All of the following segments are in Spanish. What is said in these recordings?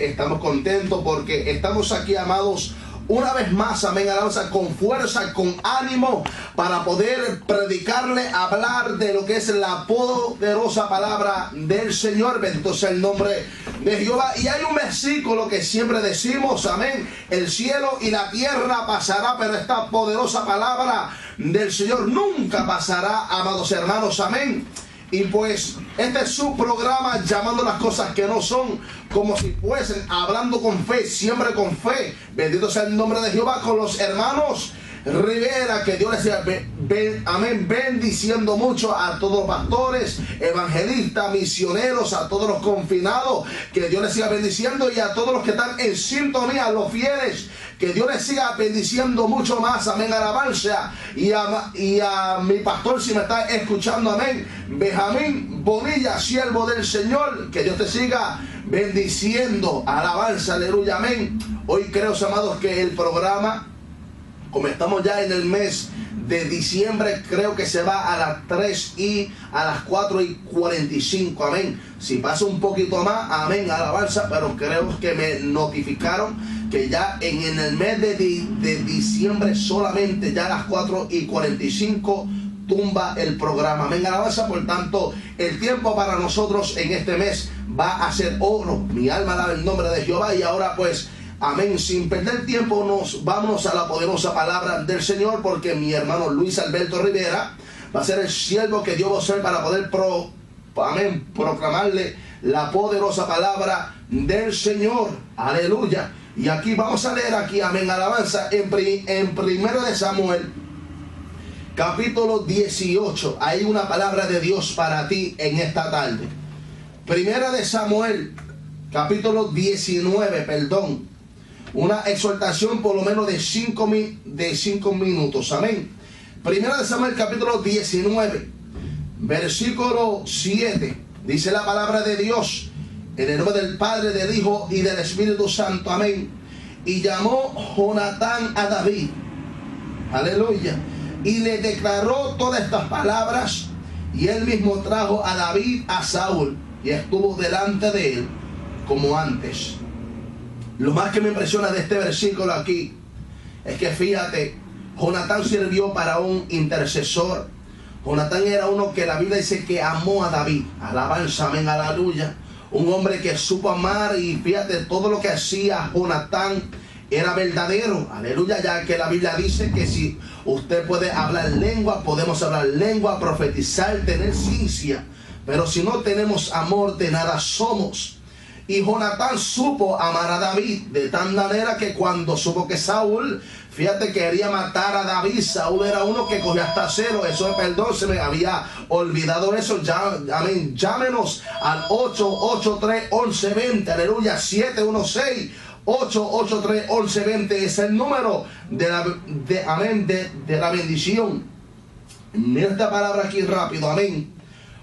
Estamos contentos porque estamos aquí, amados, una vez más, amén, alabanza, con fuerza, con ánimo, para poder predicarle, hablar de lo que es la poderosa palabra del Señor. Bendito sea el nombre de Jehová. Y hay un versículo que siempre decimos, amén: el cielo y la tierra pasará, pero esta poderosa palabra del Señor nunca pasará, amados hermanos, amén. Y pues este es su programa, llamando las cosas que no son como si fuesen, hablando con fe, siempre con fe. Bendito sea el nombre de Jehová, con los hermanos Rivera, que Dios les siga, amén, bendiciendo mucho a todos los pastores, evangelistas, misioneros, a todos los confinados, que Dios les siga bendiciendo, y a todos los que están en sintonía, los fieles, que Dios les siga bendiciendo mucho más, amén, alabanza. Y a mi pastor, si me está escuchando, amén, Benjamín Bonilla, siervo del Señor, que Dios te siga bendiciendo, alabanza, aleluya, amén. Hoy creo, amados, que el programa, como estamos ya en el mes de diciembre, creo que se va a las 3 y a las 4:45, amén. Si pasa un poquito más, amén, alabanza, pero creo que me notificaron que ya en el mes de diciembre solamente ya a las 4:45 tumba el programa, amén, alabanza. Por tanto, el tiempo para nosotros en este mes va a ser oro. Mi alma alaba el nombre de Jehová. Y ahora pues, amén, sin perder tiempo, vamos a la poderosa palabra del Señor, porque mi hermano Luis Alberto Rivera va a ser el siervo que Dios va a usar para poder proclamarle la poderosa palabra del Señor, aleluya. Y aquí vamos a leer aquí, amén, alabanza, en 1 de Samuel, capítulo 18. Hay una palabra de Dios para ti en esta tarde. 1 de Samuel, capítulo 19, perdón. Una exhortación por lo menos de 5 minutos, amén. 1 de Samuel, capítulo 19, versículo 7. Dice la palabra de Dios: en el nombre del Padre, del Hijo y del Espíritu Santo, amén. Y llamó Jonatán a David, aleluya, y le declaró todas estas palabras. Y él mismo trajo a David a Saúl, y estuvo delante de él como antes. Lo más que me impresiona de este versículo aquí es que, fíjate, Jonatán sirvió para un intercesor. Jonatán era uno que la Biblia dice que amó a David. Alabanza, amén, aleluya. Un hombre que supo amar, y fíjate, todo lo que hacía Jonatán era verdadero, aleluya, ya que la Biblia dice que si usted puede hablar lengua, podemos hablar lengua, profetizar, tener ciencia, pero si no tenemos amor, de nada somos. Y Jonatán supo amar a David de tal manera que cuando supo que Saúl, fíjate, quería matar a David, Saúl era uno que cogía hasta cero. Eso es, perdón, se me había olvidado eso. Ya, amén, llámenos al 883-1120, aleluya, 716-883-1120 es el número de la bendición. Mira esta palabra aquí rápido, amén.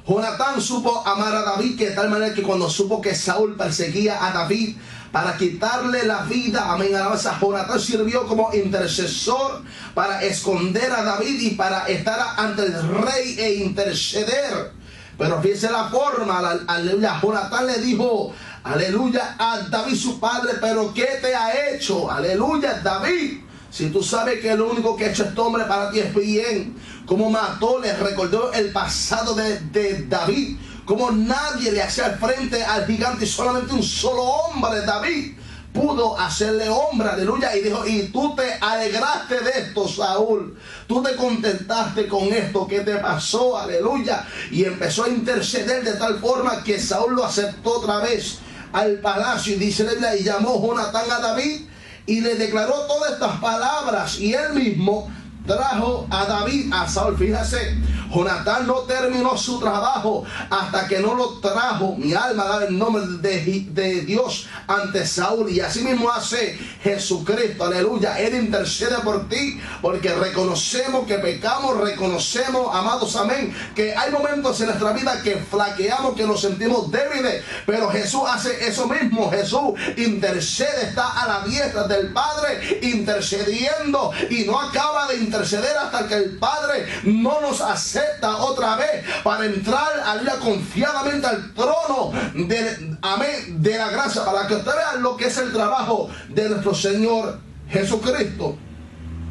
Jonatán supo amar a David, que de tal manera que cuando supo que Saúl perseguía a David para quitarle la vida, amén, alabanza, Jonatán sirvió como intercesor para esconder a David y para estar ante el rey e interceder. Pero fíjense la forma, aleluya. Jonatán le dijo, aleluya, a David su padre: pero ¿qué te ha hecho? Aleluya, David. Si tú sabes que lo único que ha hecho este hombre para ti es bien. Como mató, le recordó el pasado de David. Como nadie le hacía frente al gigante, y solamente un solo hombre, David, pudo hacerle hombre, aleluya. Y dijo: y tú te alegraste de esto, Saúl. Tú te contentaste con esto que te pasó, aleluya. Y empezó a interceder de tal forma que Saúl lo aceptó otra vez al palacio. Y dice la Biblia: y llamó Jonatán a David y le declaró todas estas palabras, y él mismo trajo a David a Saúl. Fíjese, Jonatán no terminó su trabajo hasta que no lo trajo, mi alma da el nombre de Dios, ante Saúl. Y así mismo hace Jesucristo, aleluya. Él intercede por ti porque reconocemos que pecamos, reconocemos, amados, amén, que hay momentos en nuestra vida que flaqueamos, que nos sentimos débiles, pero Jesús hace eso mismo. Jesús intercede, está a la diestra del Padre intercediendo, y no acaba de interceder hasta que el Padre no nos acepte acepta otra vez para entrar, aleluya, confiadamente al trono de la gracia, para que usted vea lo que es el trabajo de nuestro Señor Jesucristo.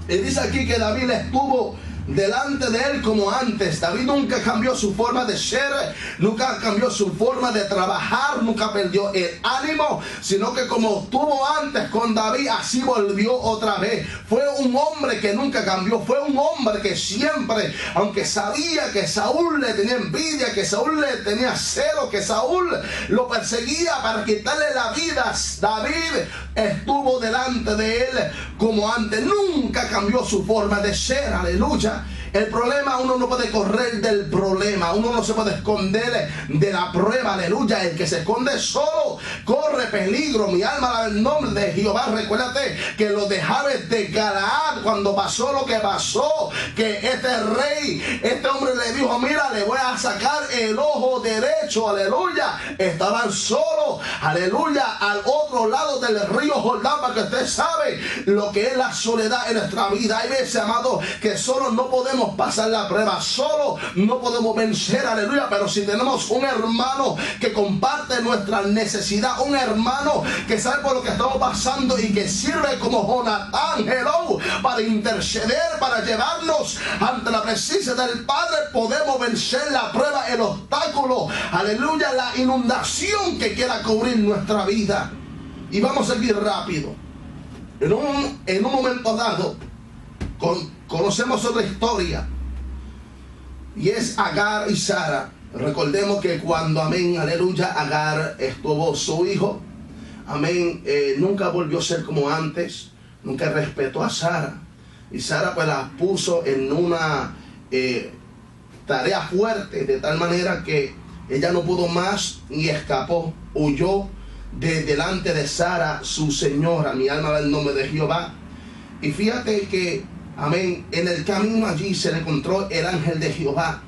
Y dice aquí que David estuvo delante de él como antes. David nunca cambió su forma de ser, nunca cambió su forma de trabajar, nunca perdió el ánimo, sino que como estuvo antes con David, así volvió otra vez. Fue un hombre que nunca cambió, fue un hombre que siempre, aunque sabía que Saúl le tenía envidia, que Saúl le tenía celo, que Saúl lo perseguía para quitarle la vida, David estuvo delante de él como antes. Nunca cambió su forma de ser, aleluya. El problema, uno no puede correr del problema, uno no se puede esconder de la prueba, aleluya. El que se esconde solo corre peligro. Mi alma alaba el nombre de Jehová. Recuérdate que los de Jabes de Galaad, cuando pasó lo que pasó, que este rey, este hombre le dijo: mira, le voy a sacar el ojo derecho, aleluya. Estaban solos, aleluya, al otro lado del río Jordán, para que usted sabe lo que es la soledad en nuestra vida. Hay veces, amado, que solo no podemos pasar la prueba, solo no podemos vencer, aleluya. Pero si tenemos un hermano que comparte nuestra necesidad, un hermano que sabe por lo que estamos pasando y que sirve como Jonatán, hello, para interceder, para llevarnos ante la presencia del Padre, podemos vencer la prueba, el obstáculo, aleluya, la inundación que quiera cubrir nuestra vida. Y vamos a seguir rápido. En un momento dado, conocemos otra historia, y es Agar y Sara. Recordemos que cuando, amén, aleluya, Agar tuvo su hijo, amén, nunca volvió a ser como antes, nunca respetó a Sara, y Sara pues la puso en una tarea fuerte, de tal manera que ella no pudo más y escapó, huyó de delante de Sara, su señora. Mi alma va en nombre de Jehová. Y fíjate que, amén, en el camino allí se le encontró el ángel de Jehová.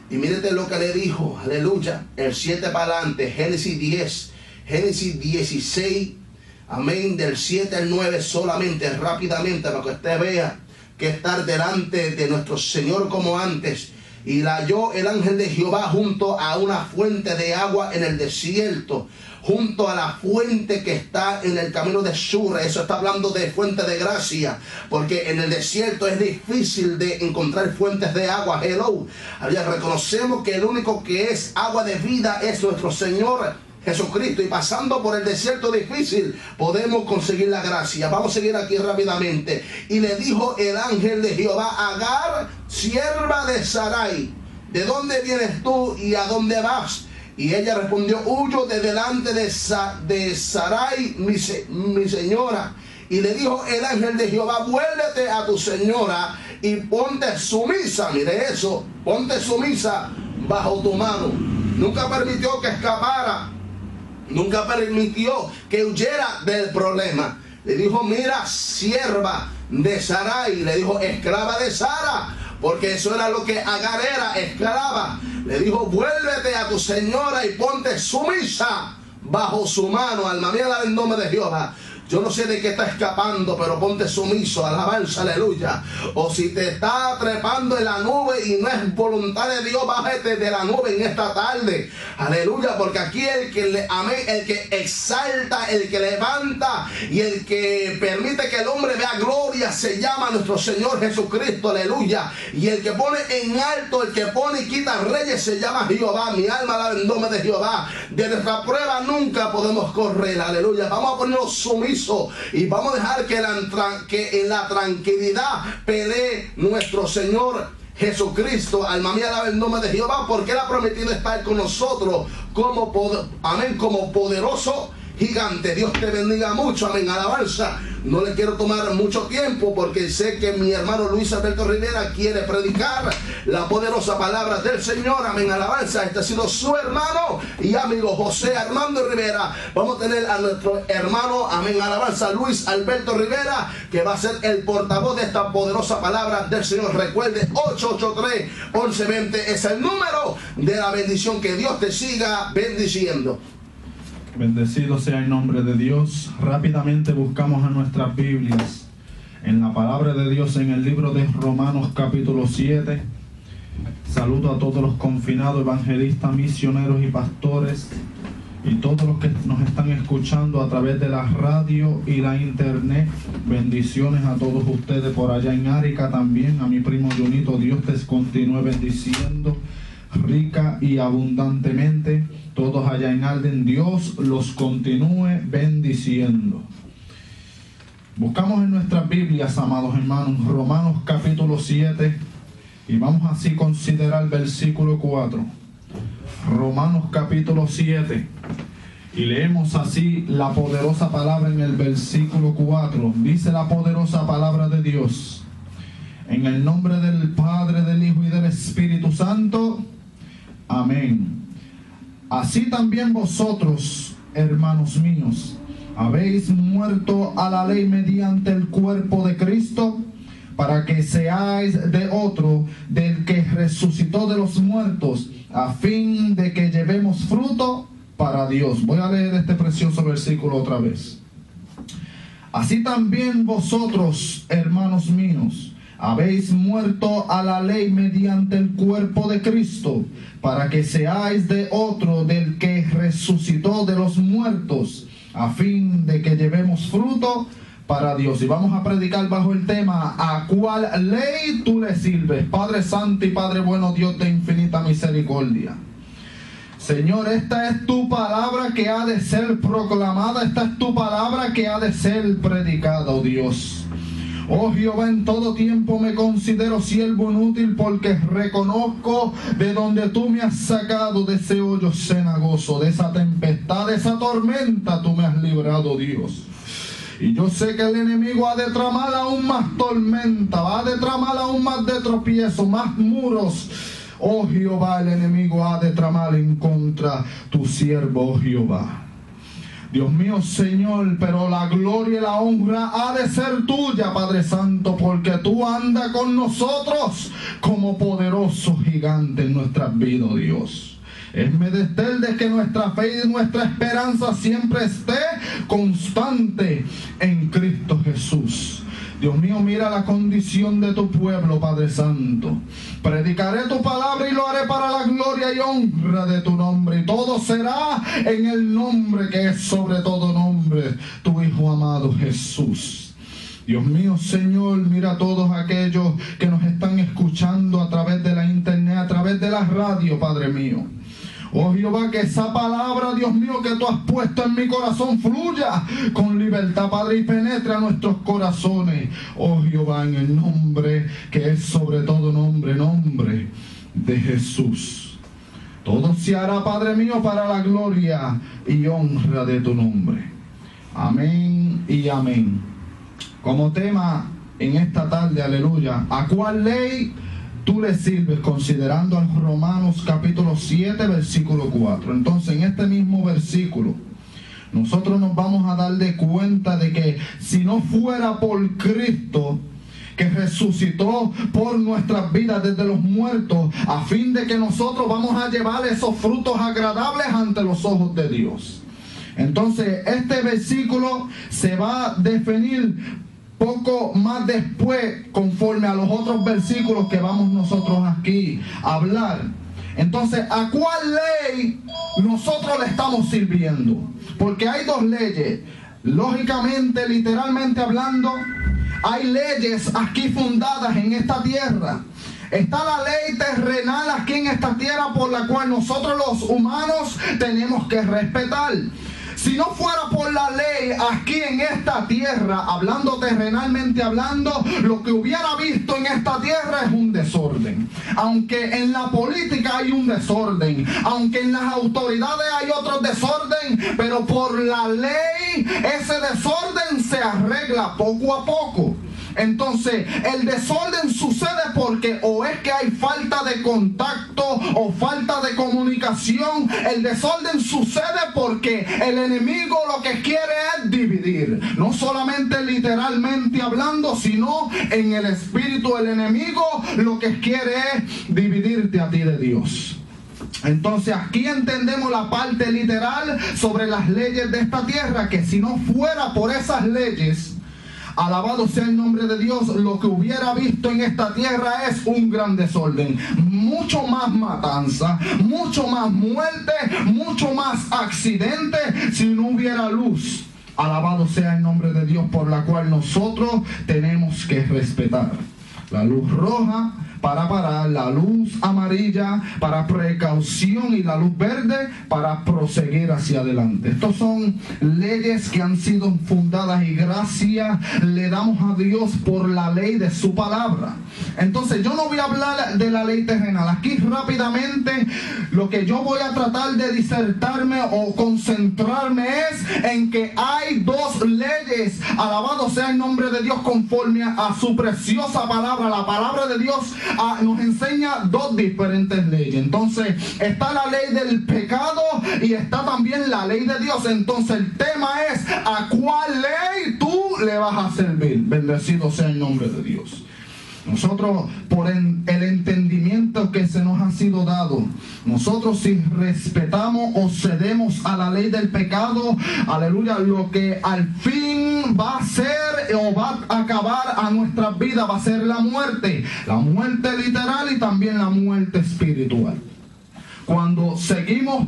Y mírate lo que le dijo, aleluya, el 7 para adelante, Génesis 10, Génesis 16, amén, del 7 al 9 solamente, rápidamente, para que usted vea que estar delante de nuestro Señor como antes. Y la halló el ángel de Jehová junto a una fuente de agua en el desierto, junto a la fuente que está en el camino de Shur. Eso está hablando de fuente de gracia, porque en el desierto es difícil de encontrar fuentes de agua. Hello, reconocemos que el único que es agua de vida es nuestro Señor Jesucristo, y pasando por el desierto difícil podemos conseguir la gracia. Vamos a seguir aquí rápidamente. Y le dijo el ángel de Jehová: Agar, sierva de Sarai, ¿de dónde vienes tú y a dónde vas? Y ella respondió: huyo de delante de Sarai, mi señora. Y le dijo el ángel de Jehová: vuélvete a tu señora y ponte sumisa. Mire eso, ponte sumisa bajo tu mano. Nunca permitió que escapara, nunca permitió que huyera del problema. Le dijo: mira, sierva de Sarai. Le dijo: esclava de Sara, porque eso era lo que Agar era, esclava. Le dijo: vuélvete a tu señora y ponte sumisa bajo su mano. Alma mía, alaba el nombre de Jehová. Yo no sé de qué está escapando, pero ponte sumiso, alabanza, aleluya. O si te está trepando en la nube y no es voluntad de Dios, bájate de la nube en esta tarde, aleluya. Porque aquí el que el que exalta, el que levanta y el que permite que el hombre vea gloria se llama nuestro Señor Jesucristo, aleluya. Y el que pone en alto, el que pone y quita reyes se llama Jehová. Mi alma alaba el nombre de Jehová. De nuestra prueba nunca podemos correr, aleluya. Vamos a ponernos sumisos y vamos a dejar que en la tranquilidad pelee nuestro Señor Jesucristo. Alma mía, alaba el nombre de Jehová, porque Él ha prometido estar con nosotros como poderoso gigante. Dios te bendiga mucho, amén, alabanza. No le quiero tomar mucho tiempo porque sé que mi hermano Luis Alberto Rivera quiere predicar la poderosa palabra del Señor, amén, alabanza. Este ha sido su hermano y amigo José Armando Rivera. Vamos a tener a nuestro hermano, amén, alabanza, Luis Alberto Rivera, que va a ser el portavoz de esta poderosa palabra del Señor. Recuerde, 883-1120 es el número de la bendición. Que Dios te siga bendiciendo. Bendecido sea el nombre de Dios. Rápidamente buscamos a nuestras Biblias en la palabra de Dios en el libro de Romanos capítulo 7. Saludo a todos los confinados, evangelistas, misioneros y pastores, y todos los que nos están escuchando a través de la radio y la internet. Bendiciones a todos ustedes por allá en Arica también. A mi primo Junito, Dios te continúe bendiciendo rica y abundantemente. Todos allá en Alden, Dios los continúe bendiciendo. Buscamos en nuestras Biblias, amados hermanos, Romanos capítulo 7, y vamos así a considerar versículo 4. Romanos capítulo 7, y leemos así la poderosa palabra en el versículo 4. Dice la poderosa palabra de Dios: en el nombre del Padre, del Hijo y del Espíritu Santo. Amén. Así también vosotros, hermanos míos, habéis muerto a la ley mediante el cuerpo de Cristo, para que seáis de otro, del que resucitó de los muertos, a fin de que llevemos fruto para Dios. Voy a leer este precioso versículo otra vez. Así también vosotros, hermanos míos, habéis muerto a la ley mediante el cuerpo de Cristo, para que seáis de otro, del que resucitó de los muertos, a fin de que llevemos fruto para Dios. Y vamos a predicar bajo el tema: ¿a cuál ley tú le sirves? Padre Santo y Padre bueno, Dios de infinita misericordia, Señor, esta es tu palabra que ha de ser proclamada, esta es tu palabra que ha de ser predicada, oh Dios. Oh Jehová, en todo tiempo me considero siervo inútil, porque reconozco de donde tú me has sacado, de ese hoyo cenagoso, de esa tempestad, de esa tormenta tú me has librado, Dios. Y yo sé que el enemigo ha de tramar aún más tormenta, va a de tramar aún más de tropiezo, más muros. Oh Jehová, el enemigo ha de tramar en contra tu siervo, oh Jehová. Dios mío, Señor, pero la gloria y la honra ha de ser tuya, Padre Santo, porque tú andas con nosotros como poderoso gigante en nuestras vidas, Dios. Es menester de que nuestra fe y nuestra esperanza siempre esté constante en Cristo Jesús. Dios mío, mira la condición de tu pueblo, Padre Santo. Predicaré tu palabra y lo haré para la gloria y honra de tu nombre. Y todo será en el nombre que es sobre todo nombre, tu Hijo amado Jesús. Dios mío, Señor, mira a todos aquellos que nos están escuchando a través de la internet, a través de la radio, Padre mío. Oh Jehová, que esa palabra, Dios mío, que tú has puesto en mi corazón fluya con libertad, Padre, y penetre a nuestros corazones. Oh Jehová, en el nombre que es sobre todo nombre, nombre de Jesús. Todo se hará, Padre mío, para la gloria y honra de tu nombre. Amén y amén. Como tema en esta tarde, aleluya, ¿a cuál ley tú le sirves? Considerando al Romanos capítulo 7, versículo 4. Entonces, en este mismo versículo, nosotros nos vamos a dar de cuenta de que si no fuera por Cristo, que resucitó por nuestras vidas desde los muertos, a fin de que nosotros vamos a llevar esos frutos agradables ante los ojos de Dios. Entonces, este versículo se va a definir poco más después, conforme a los otros versículos que vamos nosotros aquí a hablar. Entonces, ¿a cuál ley nosotros le estamos sirviendo? Porque hay dos leyes. Lógicamente, literalmente hablando, hay leyes aquí fundadas en esta tierra. Está la ley terrenal aquí en esta tierra, por la cual nosotros los humanos tenemos que respetar. Si no fuera por la ley aquí en esta tierra, hablando terrenalmente hablando, lo que hubiera visto en esta tierra es un desorden. Aunque en la política hay un desorden, aunque en las autoridades hay otro desorden, pero por la ley ese desorden se arregla poco a poco. Entonces, el desorden sucede porque o es que hay falta de contacto o falta de comunicación. El desorden sucede porque el enemigo lo que quiere es dividir. No solamente literalmente hablando, sino en el espíritu. El enemigo lo que quiere es dividirte a ti de Dios. Entonces aquí entendemos la parte literal sobre las leyes de esta tierra, que si no fuera por esas leyes, alabado sea el nombre de Dios, lo que hubiera visto en esta tierra es un gran desorden, mucho más matanza, mucho más muerte, mucho más accidente si no hubiera luz. Alabado sea el nombre de Dios, por la cual nosotros tenemos que respetar. La luz roja para parar, la luz amarilla para precaución y la luz verde para proseguir hacia adelante. Estos son leyes que han sido fundadas y gracias le damos a Dios por la ley de su palabra. Entonces yo no voy a hablar de la ley terrenal. Aquí rápidamente lo que yo voy a tratar de disertarme o concentrarme es en que hay dos leyes, alabado sea el nombre de Dios, conforme a su preciosa palabra. La palabra de Dios nos enseña dos diferentes leyes. Entonces está la ley del pecado y está también la ley de Dios. Entonces el tema es: ¿a cuál ley tú le vas a servir? Bendecido sea el nombre de Dios. Nosotros, por el entendimiento que se nos ha sido dado, nosotros si respetamos o cedemos a la ley del pecado, aleluya, lo que al fin va a ser o va a acabar a nuestra vida va a ser la muerte literal y también la muerte espiritual. Cuando seguimos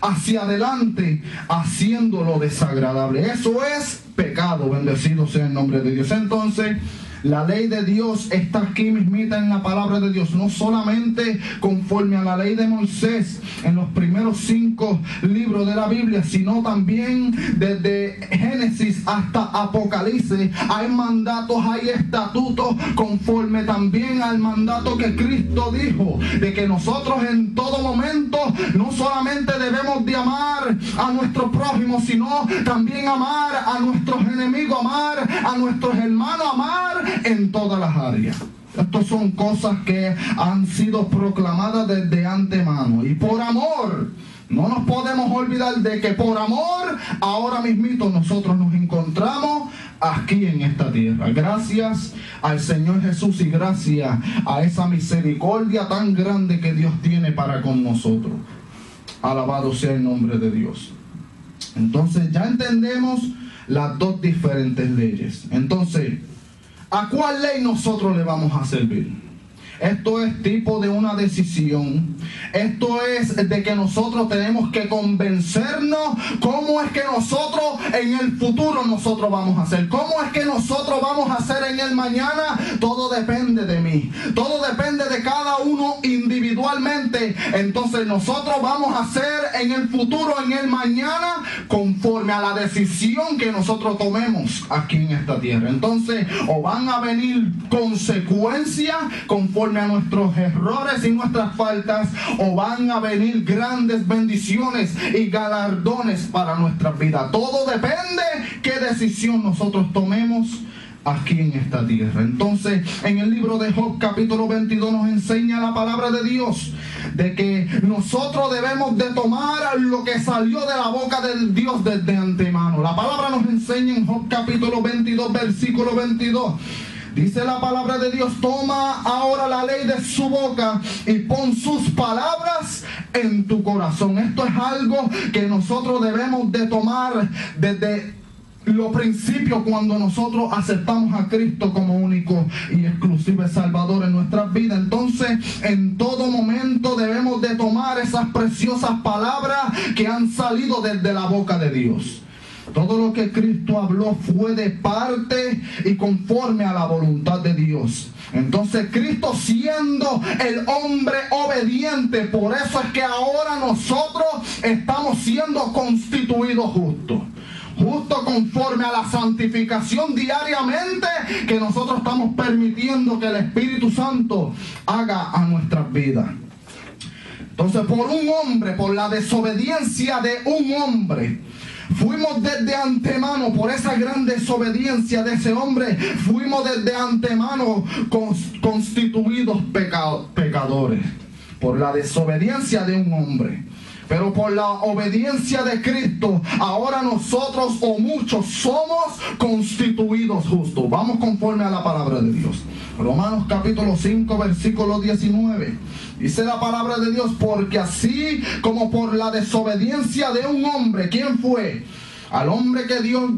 hacia adelante haciendo lo desagradable, eso es pecado. Bendecido sea el nombre de Dios. Entonces la ley de Dios está aquí mismita en la palabra de Dios, no solamente conforme a la ley de Moisés en los primeros 5 libros de la Biblia, sino también desde Génesis hasta Apocalipsis hay mandatos, hay estatutos conforme también al mandato que Cristo dijo, de que nosotros en todo momento no solamente debemos de amar a nuestro prójimo, sino también amar a nuestros enemigos, amar a nuestros hermanos, amar en todas las áreas. Estas son cosas que han sido proclamadas desde antemano. Y por amor, no nos podemos olvidar de que por amor, ahora mismito nosotros nos encontramos aquí en esta tierra. Gracias al Señor Jesús y gracias a esa misericordia tan grande que Dios tiene para con nosotros. Alabado sea el nombre de Dios. Entonces ya entendemos las dos diferentes leyes. Entonces, ¿a cuál ley nosotros le vamos a servir? Esto es tipo de una decisión. Esto es de que nosotros tenemos que convencernos cómo es que nosotros en el futuro nosotros vamos a hacer. Cómo es que nosotros vamos a hacer en el mañana. Todo depende de mí. Todo depende de cada uno individualmente. Entonces nosotros vamos a hacer en el futuro, en el mañana, conforme a la decisión que nosotros tomemos aquí en esta tierra. Entonces, o van a venir consecuencias conforme a nuestros errores y nuestras faltas, o van a venir grandes bendiciones y galardones para nuestra vida. Todo depende qué decisión nosotros tomemos aquí en esta tierra. Entonces, en el libro de Job capítulo 22 nos enseña la palabra de Dios de que nosotros debemos de tomar lo que salió de la boca de Dios desde antemano. La palabra nos enseña en Job capítulo 22 versículo 22. Dice la palabra de Dios: toma ahora la ley de su boca y pon sus palabras en tu corazón. Esto es algo que nosotros debemos de tomar desde los principios cuando nosotros aceptamos a Cristo como único y exclusivo Salvador en nuestras vidas. Entonces, en todo momento debemos de tomar esas preciosas palabras que han salido desde la boca de Dios. Todo lo que Cristo habló fue de parte y conforme a la voluntad de Dios. Entonces Cristo siendo el hombre obediente, por eso es que ahora nosotros estamos siendo constituidos justos. Justo conforme a la santificación diariamente que nosotros estamos permitiendo que el Espíritu Santo haga a nuestras vidas. Entonces, por un hombre, por la desobediencia de un hombre, fuimos desde antemano, por esa gran desobediencia de ese hombre, fuimos desde antemano constituidos pecadores. Por la desobediencia de un hombre. Pero por la obediencia de Cristo, ahora nosotros o muchos somos constituidos justos. Vamos conforme a la palabra de Dios. Romanos capítulo 5 versículo 19. Dice la palabra de Dios: porque así como por la desobediencia de un hombre, ¿quién fue? Al hombre que Dios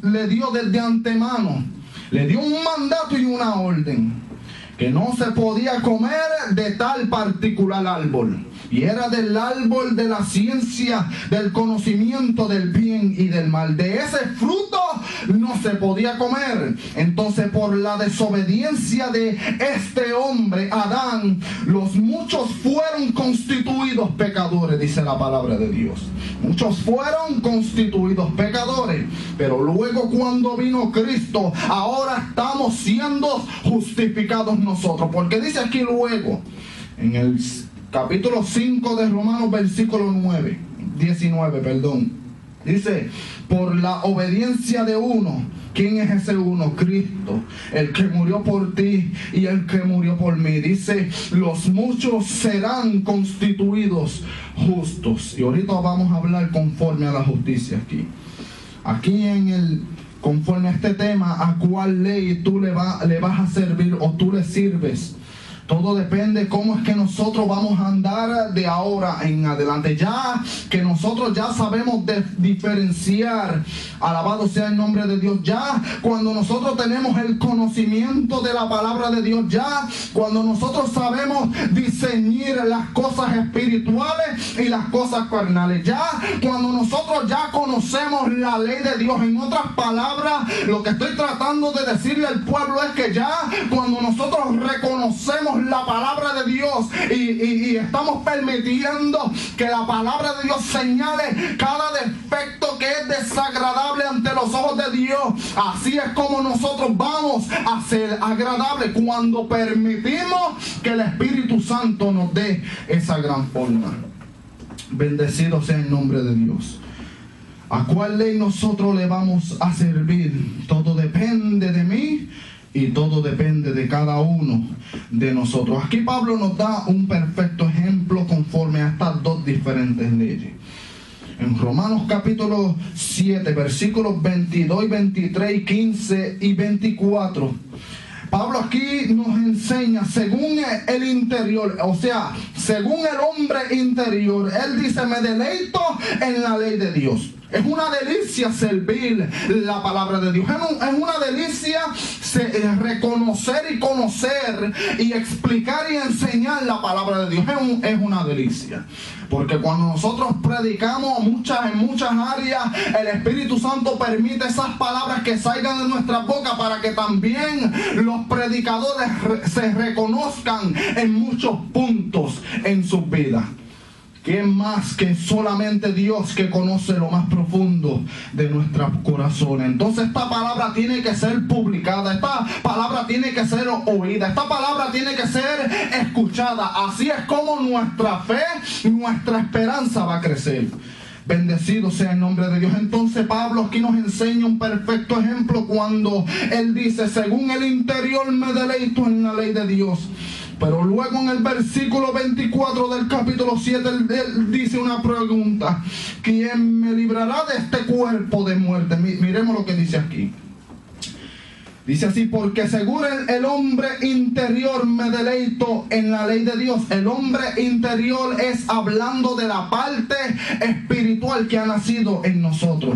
le dio desde antemano le dio un mandato y una orden, que no se podía comer de tal particular árbol, y era del árbol de la ciencia, del conocimiento del bien y del mal. De ese fruto no se podía comer. Entonces, por la desobediencia de este hombre, Adán, los muchos fueron constituidos pecadores, dice la palabra de Dios. Muchos fueron constituidos pecadores, pero luego, cuando vino Cristo, ahora estamos siendo justificados nosotros, porque dice aquí luego, en el capítulo 5 de Romanos, versículo 19, dice: por la obediencia de uno. ¿Quién es ese uno? Cristo, el que murió por ti y el que murió por mí. Dice: los muchos serán constituidos justos. Y ahorita vamos a hablar conforme a la justicia aquí. Conforme a este tema, ¿a cuál ley tú le vas a servir o tú le sirves? Todo depende cómo es que nosotros vamos a andar de ahora en adelante. Ya que nosotros ya sabemos diferenciar, alabado sea el nombre de Dios, ya cuando nosotros tenemos el conocimiento de la palabra de Dios, ya cuando nosotros sabemos discernir las cosas espirituales y las cosas carnales, ya cuando nosotros ya conocemos la ley de Dios. En otras palabras, lo que estoy tratando de decirle al pueblo es que ya cuando nosotros reconocemos la palabra de Dios y estamos permitiendo que la palabra de Dios señale cada defecto que es desagradable ante los ojos de Dios, así es como nosotros vamos a ser agradables, cuando permitimos que el Espíritu Santo nos dé esa gran forma. Bendecido sea el nombre de Dios. ¿A cuál ley nosotros le vamos a servir? Todo depende de mí y todo depende de cada uno de nosotros. Aquí Pablo nos da un perfecto ejemplo conforme a estas dos diferentes leyes. En Romanos capítulo 7, versículos 22 y 23, 15 y 24, Pablo aquí nos enseña según el interior, o sea, según el hombre interior. Él dice: me deleito en la ley de Dios. Es una delicia servir la palabra de Dios. Es una delicia reconocer y conocer y explicar y enseñar la palabra de Dios. Es una delicia. Porque cuando nosotros predicamos en muchas áreas, el Espíritu Santo permite esas palabras que salgan de nuestra boca para que también los predicadores se reconozcan en muchos puntos en sus vidas. ¿Quién más que solamente Dios, que conoce lo más profundo de nuestros corazones? Entonces esta palabra tiene que ser publicada, esta palabra tiene que ser oída, esta palabra tiene que ser escuchada. Así es como nuestra fe, nuestra esperanza va a crecer. Bendecido sea el nombre de Dios. Entonces Pablo aquí nos enseña un perfecto ejemplo cuando él dice: según el interior me deleito en la ley de Dios. Pero luego en el versículo 24 del capítulo 7 él dice una pregunta: ¿quién me librará de este cuerpo de muerte? Miremos lo que dice aquí. Dice así: porque según el hombre interior me deleito en la ley de Dios. El hombre interior es hablando de la parte espiritual que ha nacido en nosotros.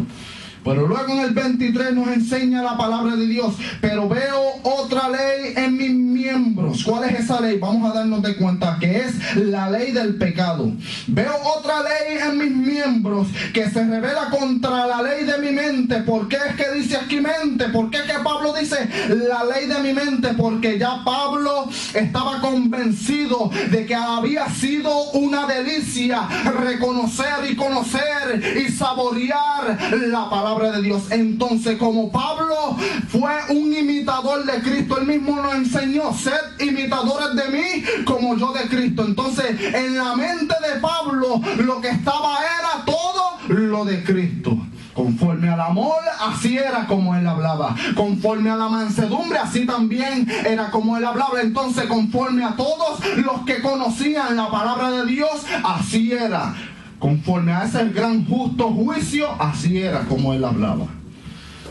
Pero luego en el 23 nos enseña la palabra de Dios: pero veo otra ley en mis miembros. ¿Cuál es esa ley? Vamos a darnos de cuenta que es la ley del pecado. Veo otra ley en mis miembros que se revela contra la ley de mi mente. ¿Por qué es que dice aquí mente? ¿Por qué es que Pablo dice la ley de mi mente? Porque ya Pablo estaba convencido de que había sido una delicia reconocer y conocer y saborear la palabra de Dios. Entonces, como Pablo fue un imitador de Cristo, él mismo nos enseñó: sed imitadores de mí como yo de Cristo. Entonces, en la mente de Pablo lo que estaba era todo lo de Cristo. Conforme al amor, así era como él hablaba. Conforme a la mansedumbre, así también era como él hablaba. Entonces, conforme a todos los que conocían la palabra de Dios, así era. Conforme a ese gran justo juicio, así era como él hablaba.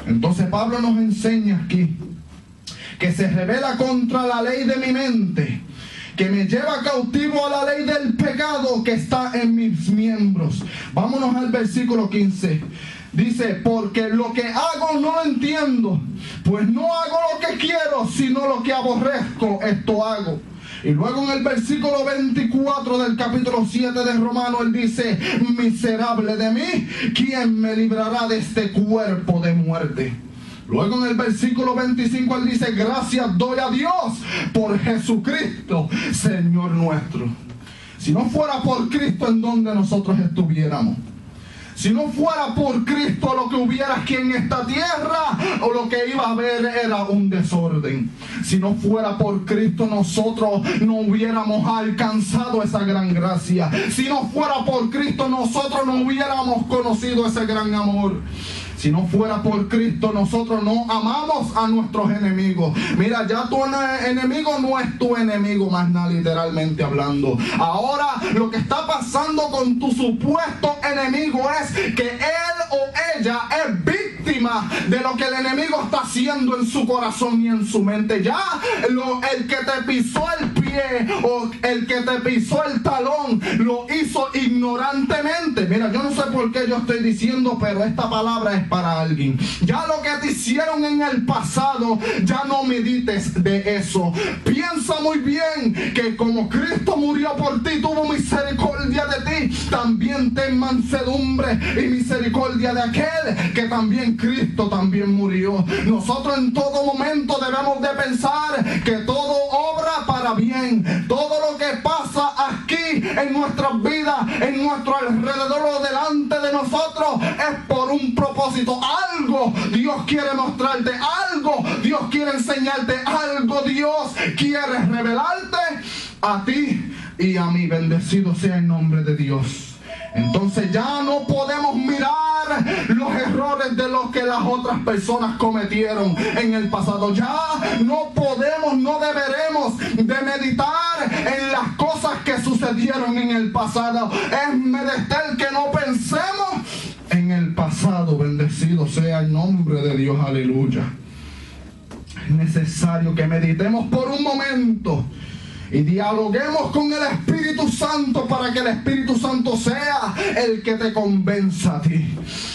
Entonces Pablo nos enseña aquí que se revela contra la ley de mi mente, que me lleva cautivo a la ley del pecado que está en mis miembros. Vámonos al versículo 15. Dice: porque lo que hago no lo entiendo, pues no hago lo quiero, sino lo que aborrezco, esto hago. Y luego en el versículo 24 del capítulo 7 de Romanos, él dice: miserable de mí, ¿quién me librará de este cuerpo de muerte? Luego en el versículo 25 él dice: gracias doy a Dios por Jesucristo, Señor nuestro. Si no fuera por Cristo, ¿en dónde nosotros estuviéramos? Si no fuera por Cristo, lo que hubiera aquí en esta tierra, o lo que iba a haber, era un desorden. Si no fuera por Cristo, nosotros no hubiéramos alcanzado esa gran gracia. Si no fuera por Cristo, nosotros no hubiéramos conocido ese gran amor. Si no fuera por Cristo, nosotros no amamos a nuestros enemigos. Mira, ya tu enemigo no es tu enemigo más nada, literalmente hablando. Ahora lo que está pasando con tu supuesto enemigo es que él o ella es víctima de lo que el enemigo está haciendo en su corazón y en su mente. Ya el que te pisó el pie o el que te pisó el talón lo hizo ignorantemente. Mira, yo no sé por qué yo estoy diciendo, pero esta palabra es para alguien. Ya lo que te hicieron en el pasado, ya no medites de eso. Piensa muy bien que como Cristo murió por ti, tuvo misericordia de ti, también ten mansedumbre y misericordia de aquel que también Cristo también murió. Nosotros en todo momento debemos de pensar que todo obra para bien. Todo lo que pasa aquí en nuestras vidas, en nuestro alrededor o delante de nosotros, es por un propósito. Algo Dios quiere mostrarte, algo Dios quiere enseñarte, algo Dios quiere revelarte a ti y a mí. Bendecido sea el nombre de Dios. Entonces ya no podemos mirar los errores de los que las otras personas cometieron en el pasado. Ya no podemos, no deberemos de meditar en las cosas que sucedieron en el pasado. Es menester que no pensemos en el pasado. Bendecido sea el nombre de Dios. Aleluya. Es necesario que meditemos por un momento y dialoguemos con el Espíritu Santo para que el Espíritu Santo sea el que te convenza a ti.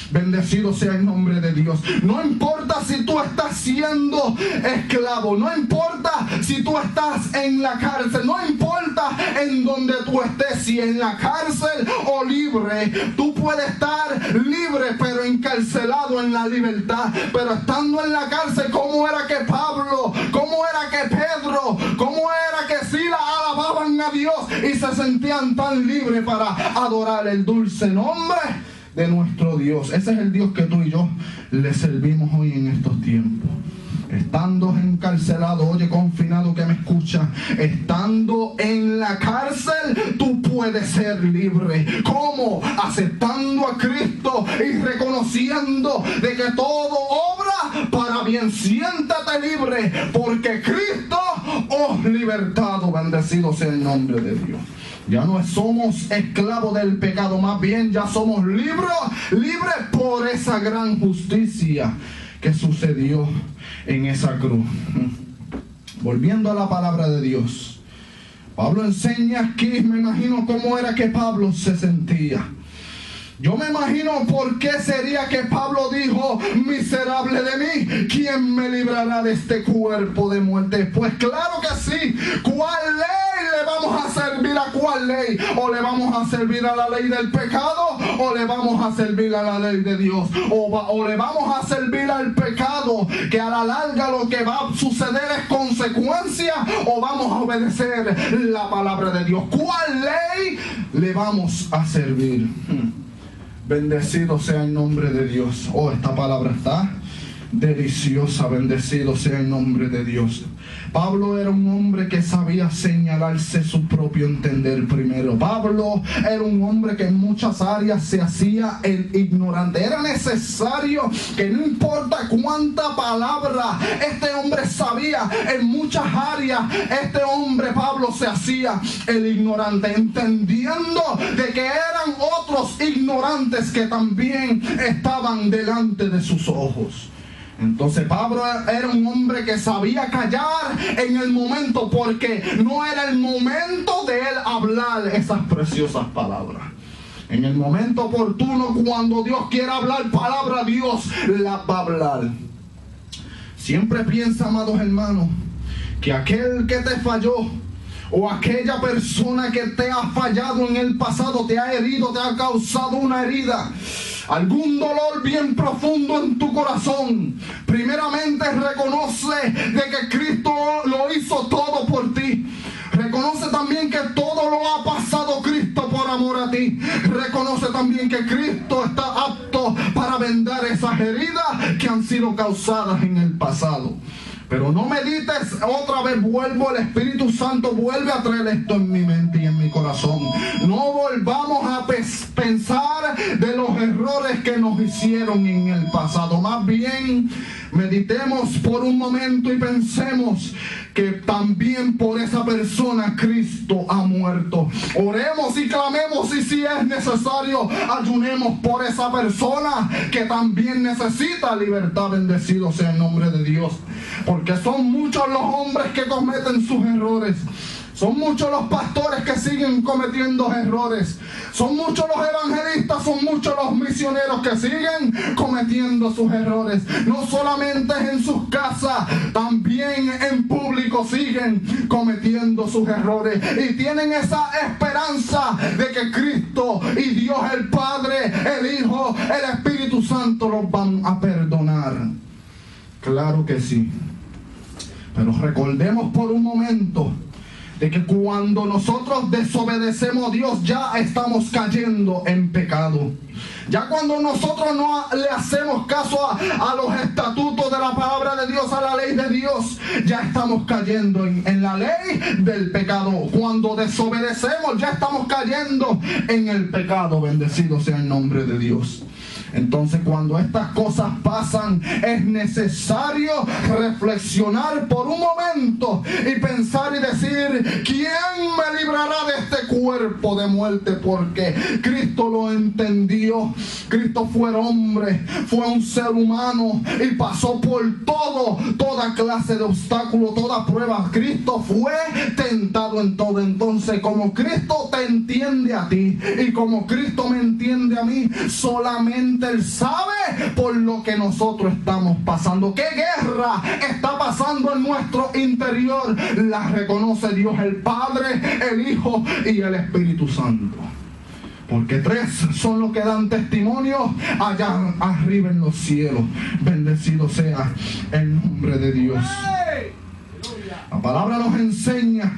Bendecido sea el nombre de Dios. No importa si tú estás siendo esclavo, no importa si tú estás en la cárcel, no importa en donde tú estés, si en la cárcel o libre. Tú puedes estar libre pero encarcelado en la libertad. Pero estando en la cárcel, ¿cómo era que Pablo, cómo era que Pedro, cómo era que Silas alababan a Dios y se sentían tan libres para adorar el dulce nombre de nuestro Dios? Ese es el Dios que tú y yo le servimos hoy en estos tiempos. Estando encarcelado, oye, confinado que me escucha, estando en la cárcel, tú puedes ser libre. ¿Cómo? Aceptando a Cristo y reconociendo de que todo obra para bien. Siéntate libre, porque Cristo os libertado. Bendecido sea el nombre de Dios. Ya no somos esclavos del pecado, más bien ya somos libres por esa gran justicia que sucedió en esa cruz. Volviendo a la palabra de Dios, Pablo enseña aquí, me imagino cómo era que Pablo se sentía. Yo me imagino por qué sería que Pablo dijo: miserable de mí, ¿quién me librará de este cuerpo de muerte? Pues claro que sí. ¿Cuál ley le vamos a servir? ¿A cuál ley? ¿O le vamos a servir a la ley del pecado? ¿O le vamos a servir a la ley de Dios? ¿O le vamos a servir al pecado, que a la larga lo que va a suceder es consecuencia? ¿O vamos a obedecer la palabra de Dios? ¿Cuál ley le vamos a servir? Bendecido sea el nombre de Dios. Oh, esta palabra está deliciosa. Bendecido sea el nombre de Dios. Pablo era un hombre que sabía señalarse su propio entender primero. Pablo era un hombre que en muchas áreas se hacía el ignorante. Era necesario que no importa cuánta palabra este hombre sabía, en muchas áreas este hombre Pablo se hacía el ignorante, entendiendo de que eran otros ignorantes que también estaban delante de sus ojos. Entonces Pablo era un hombre que sabía callar en el momento, porque no era el momento de él hablar esas preciosas palabras. En el momento oportuno, cuando Dios quiera hablar palabra, Dios la va a hablar. Siempre piensa, amados hermanos, que aquel que te falló o aquella persona que te ha fallado en el pasado, te ha herido, te ha causado una herida, algún dolor bien profundo en tu corazón, primeramente reconoce de que Cristo lo hizo todo por ti. Reconoce también que todo lo ha pasado Cristo por amor a ti. Reconoce también que Cristo está apto para vendar esas heridas que han sido causadas en el pasado. Pero no medites otra vez, el Espíritu Santo vuelve a traer esto en mi mente y en mi corazón. No volvamos a pensar de los errores que nos hicieron en el pasado. Más bien, meditemos por un momento y pensemos que también por esa persona Cristo ha muerto. Oremos y clamemos, y si es necesario, ayunemos por esa persona que también necesita libertad. Bendecido sea el nombre de Dios. Porque son muchos los hombres que cometen sus errores. Son muchos los pastores que siguen cometiendo errores. Son muchos los evangelistas, son muchos los misioneros que siguen cometiendo sus errores. No solamente en sus casas, también en público siguen cometiendo sus errores. Y tienen esa esperanza de que Cristo y Dios el Padre, el Hijo, el Espíritu Santo los van a perdonar. Claro que sí. Pero recordemos por un momento de que cuando nosotros desobedecemos a Dios, ya estamos cayendo en pecado. Ya cuando nosotros no le hacemos caso a los estatutos de la palabra de Dios, a la ley de Dios, ya estamos cayendo en la ley del pecado. Cuando desobedecemos, ya estamos cayendo en el pecado. Bendecido sea el nombre de Dios. Entonces, cuando estas cosas pasan, es necesario reflexionar por un momento y pensar y decir: ¿quién me librará de este cuerpo de muerte? Porque Cristo lo entendió. Cristo fue hombre, fue un ser humano y pasó por toda clase de obstáculos, toda prueba. Cristo fue tentado en todo. Entonces, como Cristo te entiende a ti y como Cristo me entiende a mí, solamente Él sabe por lo que nosotros estamos pasando. ¿Qué guerra está pasando en nuestro interior? La reconoce Dios el Padre, el Hijo y el Espíritu Santo. Porque tres son los que dan testimonio allá arriba en los cielos. Bendecido sea el nombre de Dios. La palabra nos enseña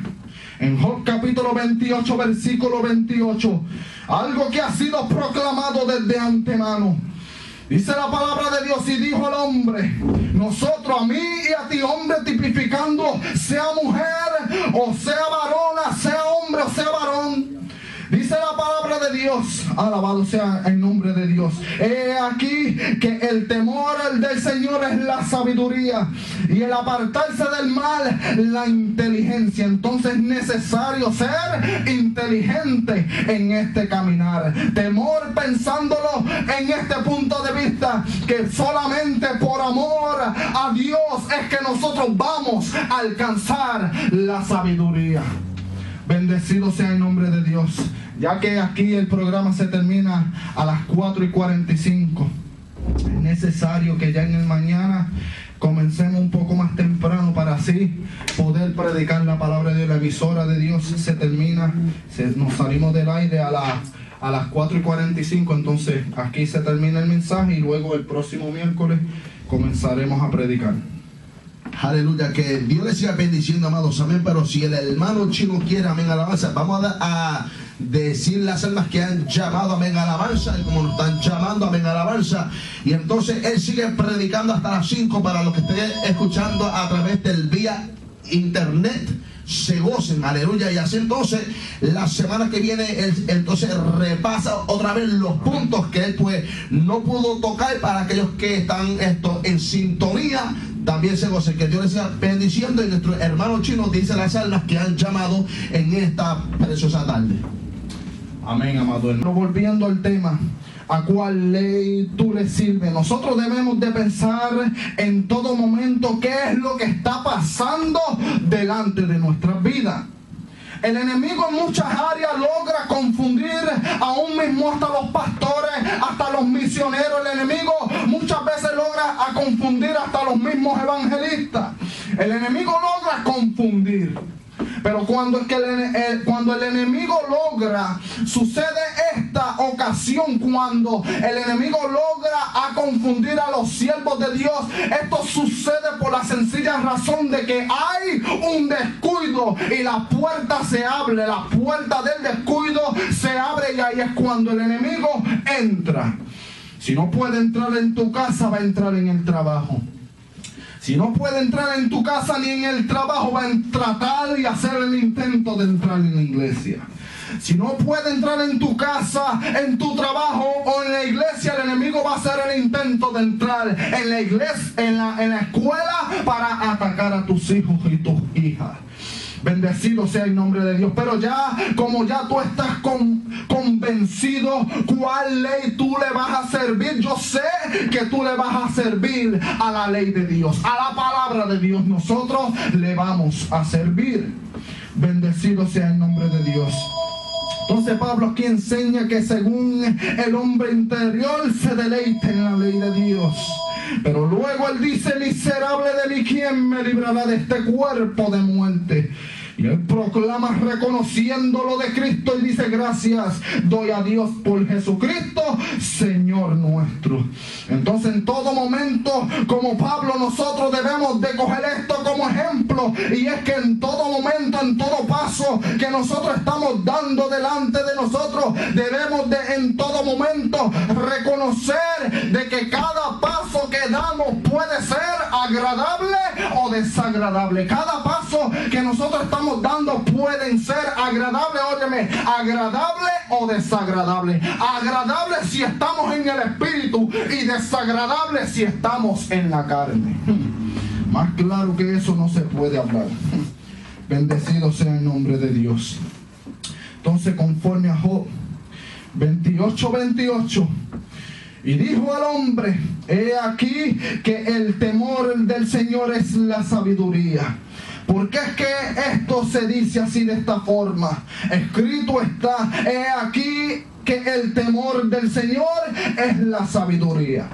en Job capítulo 28, versículo 28, algo que ha sido proclamado desde antemano. Dice la palabra de Dios: y dijo el hombre, nosotros, a mí y a ti, hombre, tipificando, sea mujer o sea varona, sea hombre o sea varón. Dice la palabra de Dios, alabado sea el nombre de Dios. He aquí que el temor del Señor es la sabiduría, y el apartarse del mal la inteligencia. Entonces es necesario ser inteligente en este caminar. Temor, pensándolo en este punto de vista, que solamente por amor a Dios es que nosotros vamos a alcanzar la sabiduría. Bendecido sea el nombre de Dios. Ya que aquí el programa se termina a las 4:45, es necesario que ya en el mañana comencemos un poco más temprano para así poder predicar la palabra de la emisora de Dios. Se termina, nos salimos del aire a las 4:45, entonces aquí se termina el mensaje y luego el próximo miércoles comenzaremos a predicar. Aleluya, que Dios les siga bendiciendo, amados, amén. Pero si el hermano Chino quiere, amén, alabanza, vamos a decir las almas que han llamado, amén, alabanza, y como nos están llamando, amén, alabanza, y entonces él sigue predicando hasta las 5 para los que estén escuchando a través del vía internet. Se gocen, aleluya. Y así entonces la semana que viene él entonces repasa otra vez los puntos que él pues no pudo tocar. Para aquellos que están en sintonía, también se gocen. Que Dios les siga bendiciendo. Y nuestro hermano Chino dice las almas que han llamado en esta preciosa tarde. Amén, amado hermano. Volviendo al tema, ¿a cuál ley tú le sirves? Nosotros debemos de pensar en todo momento qué es lo que está pasando delante de nuestras vidas. El enemigo en muchas áreas logra confundir aún mismo hasta los pastores, hasta los misioneros. El enemigo muchas veces logra a confundir hasta los mismos evangelistas. El enemigo logra confundir. Pero cuando el enemigo logra, sucede esta ocasión, cuando el enemigo logra a confundir a los siervos de Dios, esto sucede por la sencilla razón de que hay un descuido y la puerta se abre, la puerta del descuido se abre, y ahí es cuando el enemigo entra. Si no puede entrar en tu casa, va a entrar en el trabajo. Si no puede entrar en tu casa ni en el trabajo, va a tratar y hacer el intento de entrar en la iglesia. Si no puede entrar en tu casa, en tu trabajo o en la iglesia, el enemigo va a hacer el intento de entrar en la iglesia, en la escuela, para atacar a tus hijos y tus hijas. Bendecido sea el nombre de Dios. Pero ya, como ya tú estás convencido cuál ley tú le vas a servir, yo sé que tú le vas a servir a la ley de Dios, a la palabra de Dios. Nosotros le vamos a servir. Bendecido sea el nombre de Dios. Entonces Pablo aquí enseña que según el hombre interior se deleita en la ley de Dios. Pero luego él dice: miserable de mí, ¿quién me librará de este cuerpo de muerte? Y él proclama reconociendo lo de Cristo y dice: gracias doy a Dios por Jesucristo, Señor nuestro. Entonces en todo momento, como Pablo, nosotros debemos de coger esto como ejemplo. Y es que en todo momento, en todo paso que nosotros estamos dando delante de nosotros, debemos de en todo momento reconocer de que cada paso que damos puede ser agradable o desagradable. Cada paso que nosotros estamos dando pueden ser agradables, óyeme, agradable o desagradable. Agradable si estamos en el espíritu y desagradable si estamos en la carne. Más claro que eso no se puede hablar. Bendecido sea el nombre de Dios. Entonces, conforme a Job 28:28, y dijo al hombre: he aquí que el temor del Señor es la sabiduría. Porque es que esto se dice así, de esta forma. Escrito está: he aquí que el temor del Señor es la sabiduría.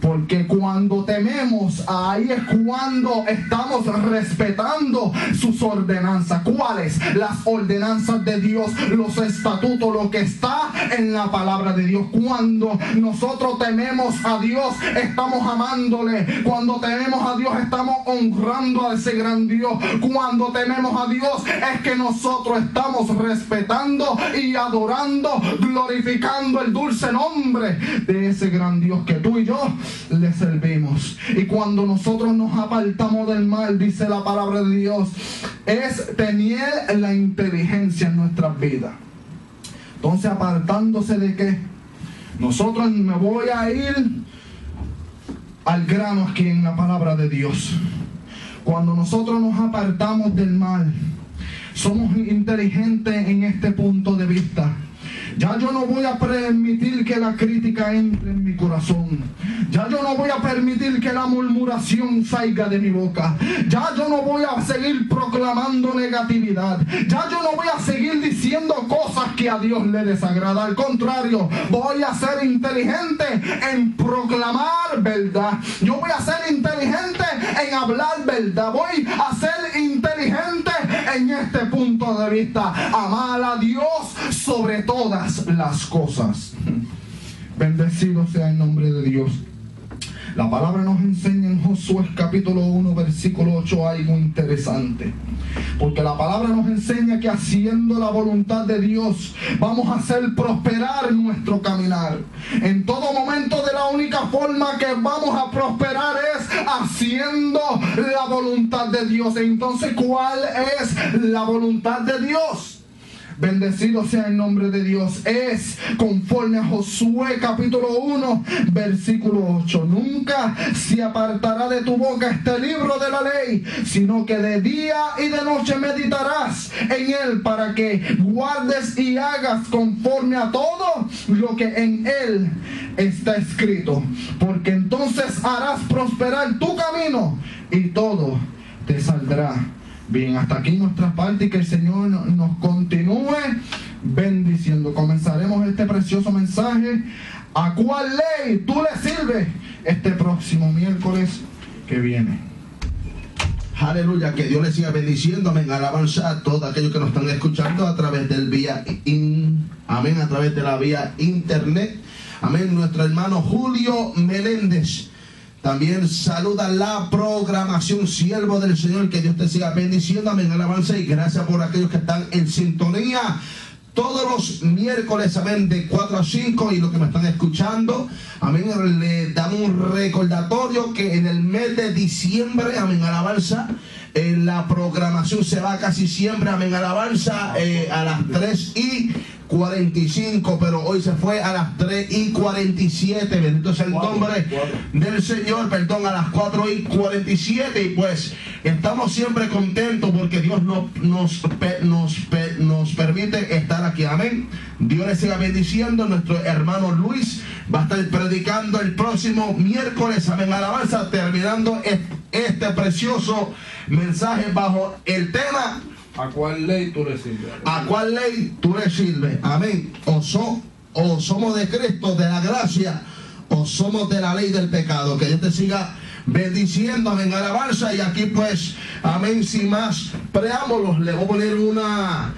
Porque cuando tememos, ahí es cuando estamos respetando sus ordenanzas. ¿Cuáles? Las ordenanzas de Dios, los estatutos, lo que está en la palabra de Dios. Cuando nosotros tememos a Dios, estamos amándole. Cuando tememos a Dios, estamos honrando a ese gran Dios. Cuando tememos a Dios, es que nosotros estamos respetando y adorando, glorificando el dulce nombre de ese gran Dios que tú y yo le servimos. Y cuando nosotros nos apartamos del mal, dice la palabra de Dios, es tener la inteligencia en nuestras vidas. Entonces, apartándose de qué, nosotros me voy a ir al grano aquí en la palabra de Dios. Cuando nosotros nos apartamos del mal, somos inteligentes en este punto de vista. Ya yo no voy a permitir que la crítica entre en mi corazón. Ya yo no voy a permitir que la murmuración salga de mi boca. Ya yo no voy a seguir proclamando negatividad. Ya yo no voy a seguir diciendo cosas que a Dios le desagrada. Al contrario, voy a ser inteligente en proclamar verdad. Yo voy a ser inteligente en hablar verdad. Voy a ser inteligente en este punto de vista. Amar a Dios sobre todas las cosas. Bendecido sea el nombre de Dios. La palabra nos enseña en Josué capítulo 1 versículo 8 algo interesante, porque la palabra nos enseña que haciendo la voluntad de Dios vamos a hacer prosperar nuestro caminar. En todo momento, de la única forma que vamos a prosperar es haciendo la voluntad de Dios. Entonces, ¿cuál es la voluntad de Dios? Bendecido sea el nombre de Dios. Es conforme a Josué capítulo 1 versículo 8. Nunca se apartará de tu boca este libro de la ley, sino que de día y de noche meditarás en él, para que guardes y hagas conforme a todo lo que en él está escrito. Porque entonces harás prosperar tu camino y todo te saldrá Bien, hasta aquí nuestra parte y que el Señor nos continúe bendiciendo. Comenzaremos este precioso mensaje. ¿A cuál ley tú le sirves? Este próximo miércoles que viene. Aleluya, que Dios les siga bendiciendo, amén, alabanza a todos aquellos que nos están escuchando a través del amén, a través de la vía internet, amén. Nuestro hermano Julio Meléndez también saluda la programación, siervo del Señor, que Dios te siga bendiciendo, amén, alabanza, y gracias por aquellos que están en sintonía todos los miércoles, amén, de 4 a 5, y los que me están escuchando, amén, le damos un recordatorio que en el mes de diciembre, amén, alabanza, la programación se va casi siempre, amén, alabanza, a las 3:45, pero hoy se fue a las 3:47, bendito sea el nombre del Señor, perdón, a las 4:47, y pues estamos siempre contentos porque Dios nos permite estar aquí, amén. Dios les siga bendiciendo. Nuestro hermano Luis va a estar predicando el próximo miércoles, amén, alabanza, terminando este precioso mensaje bajo el tema: ¿a cuál ley tú le sirves? ¿A cuál ley tú le sirves? Amén. O somos de Cristo, de la gracia, o somos de la ley del pecado. Que Dios te siga bendiciendo, amén, alabanza. Y aquí pues, amén, sin más preámbulos, le voy a poner una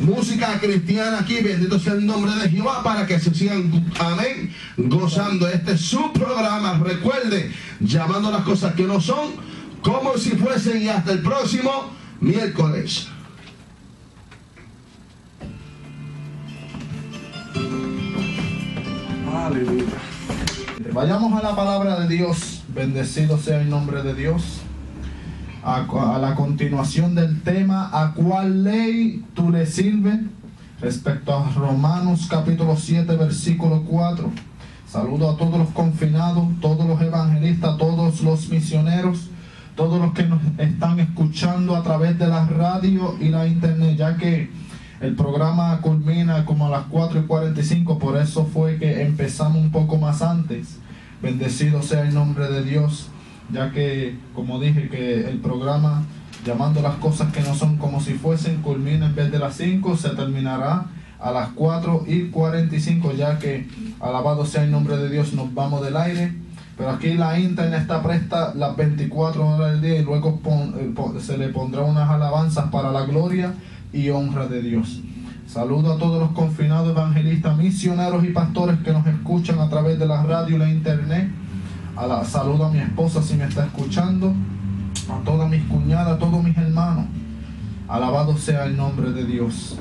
música cristiana aquí, bendito sea el nombre de Jehová, para que se sigan, amén, gozando. Este es su programa, recuerde, llamando las cosas que no son como si fuesen, y hasta el próximo miércoles. Aleluya. Vayamos a la palabra de Dios. Bendecido sea el nombre de Dios. A la continuación del tema: ¿a cuál ley tú le sirves? Respecto a Romanos capítulo 7 versículo 4. Saludo a todos los confinados, todos los evangelistas, todos los misioneros, todos los que nos están escuchando a través de la radio y la internet, ya que el programa culmina como a las 4:45, por eso fue que empezamos un poco más antes. Bendecido sea el nombre de Dios, ya que, como dije, que el programa, llamando las cosas que no son como si fuesen, culmina en vez de las 5, se terminará a las 4:45, ya que, alabado sea el nombre de Dios, nos vamos del aire. Pero aquí la internet está presta las 24 horas del día, y luego se le pondrá unas alabanzas para la gloria y honra de Dios. Saludo a todos los confinados, evangelistas, misioneros y pastores que nos escuchan a través de la radio y la internet. Saludo a mi esposa si me está escuchando, a todas mis cuñadas, a todos mis hermanos. Alabado sea el nombre de Dios.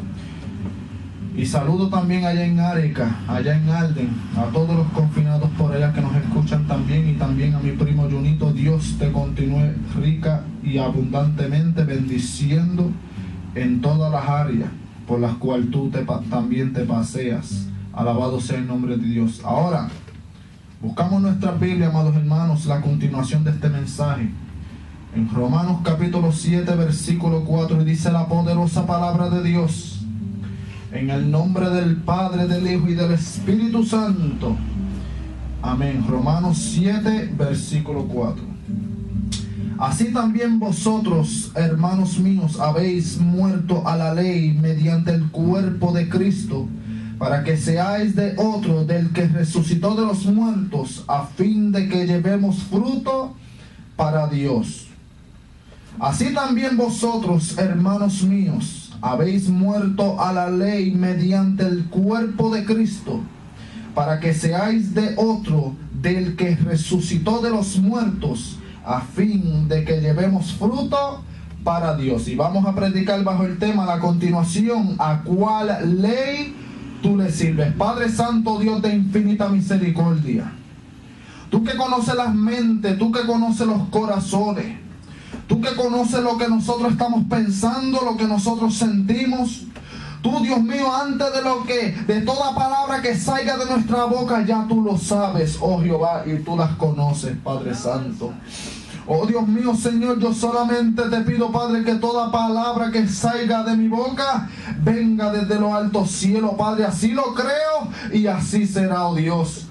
Y saludo también allá en Arica, allá en Alden, a todos los confinados por allá que nos escuchan también, y también a mi primo Junito. Dios te continúe rica y abundantemente bendiciendo en todas las áreas por las cuales tú también te paseas. Alabado sea el nombre de Dios. Ahora, buscamos nuestra Biblia, amados hermanos, la continuación de este mensaje. En Romanos capítulo 7, versículo 4, y dice la poderosa palabra de Dios: en el nombre del Padre, del Hijo y del Espíritu Santo. Amén. Romanos 7, versículo 4. Así también vosotros, hermanos míos, habéis muerto a la ley mediante el cuerpo de Cristo, para que seáis de otro, del que resucitó de los muertos, a fin de que llevemos fruto para Dios. Así también vosotros, hermanos míos, habéis muerto a la ley mediante el cuerpo de Cristo, para que seáis de otro, del que resucitó de los muertos, a fin de que llevemos fruto para Dios. Y vamos a predicar bajo el tema, la continuación: ¿a cuál ley tú le sirves? Padre Santo, Dios de infinita misericordia, tú que conoces las mentes, tú que conoces los corazones, tú que conoces lo que nosotros estamos pensando, lo que nosotros sentimos. Tú, Dios mío, antes de toda palabra que salga de nuestra boca, ya tú lo sabes, oh Jehová, y tú las conoces, Padre Santo. Oh Dios mío, Señor, yo solamente te pido, Padre, que toda palabra que salga de mi boca venga desde los altos cielos, Padre. Así lo creo y así será, oh Dios.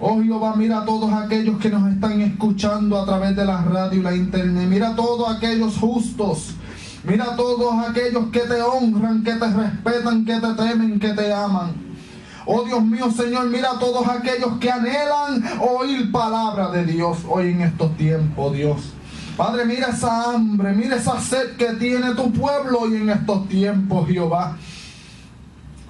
Oh Jehová, mira a todos aquellos que nos están escuchando a través de la radio y la internet. Mira a todos aquellos justos. Mira a todos aquellos que te honran, que te respetan, que te temen, que te aman. Oh Dios mío, Señor, mira a todos aquellos que anhelan oír palabra de Dios hoy en estos tiempos, Dios. Padre, mira esa hambre, mira esa sed que tiene tu pueblo hoy en estos tiempos, Jehová.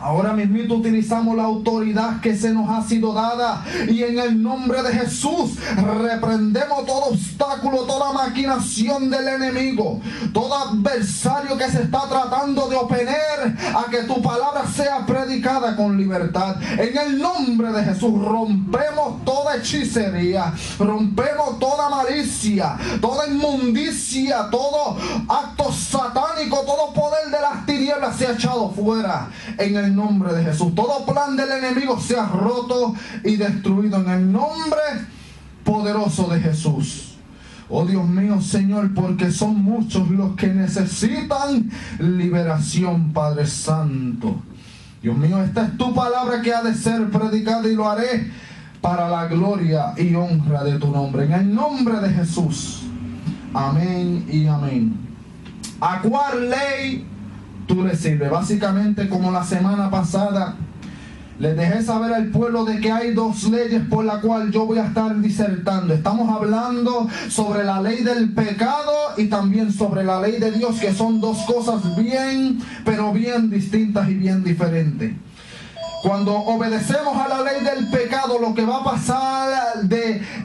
Ahora mismo utilizamos la autoridad que se nos ha sido dada y en el nombre de Jesús reprendemos todo obstáculo, toda maquinación del enemigo, todo adversario que se está tratando de oponer a que tu palabra sea predicada con libertad. En el nombre de Jesús rompemos toda hechicería, rompemos toda malicia, toda inmundicia, todo acto satánico, todo poder de las tinieblas sea echado fuera. En el nombre de Jesús, todo plan del enemigo sea roto y destruido en el nombre poderoso de Jesús. Oh Dios mío, Señor, porque son muchos los que necesitan liberación, Padre Santo. Dios mío, esta es tu palabra que ha de ser predicada y lo haré para la gloria y honra de tu nombre. En el nombre de Jesús. Amén y amén. ¿A cuál ley tú le sirves? Básicamente, como la semana pasada les dejé saber al pueblo de que hay dos leyes por la cual yo voy a estar disertando. Estamos hablando sobre la ley del pecado y también sobre la ley de Dios, que son dos cosas bien, pero bien distintas y bien diferentes. Cuando obedecemos a la ley del pecado, lo que va a pasar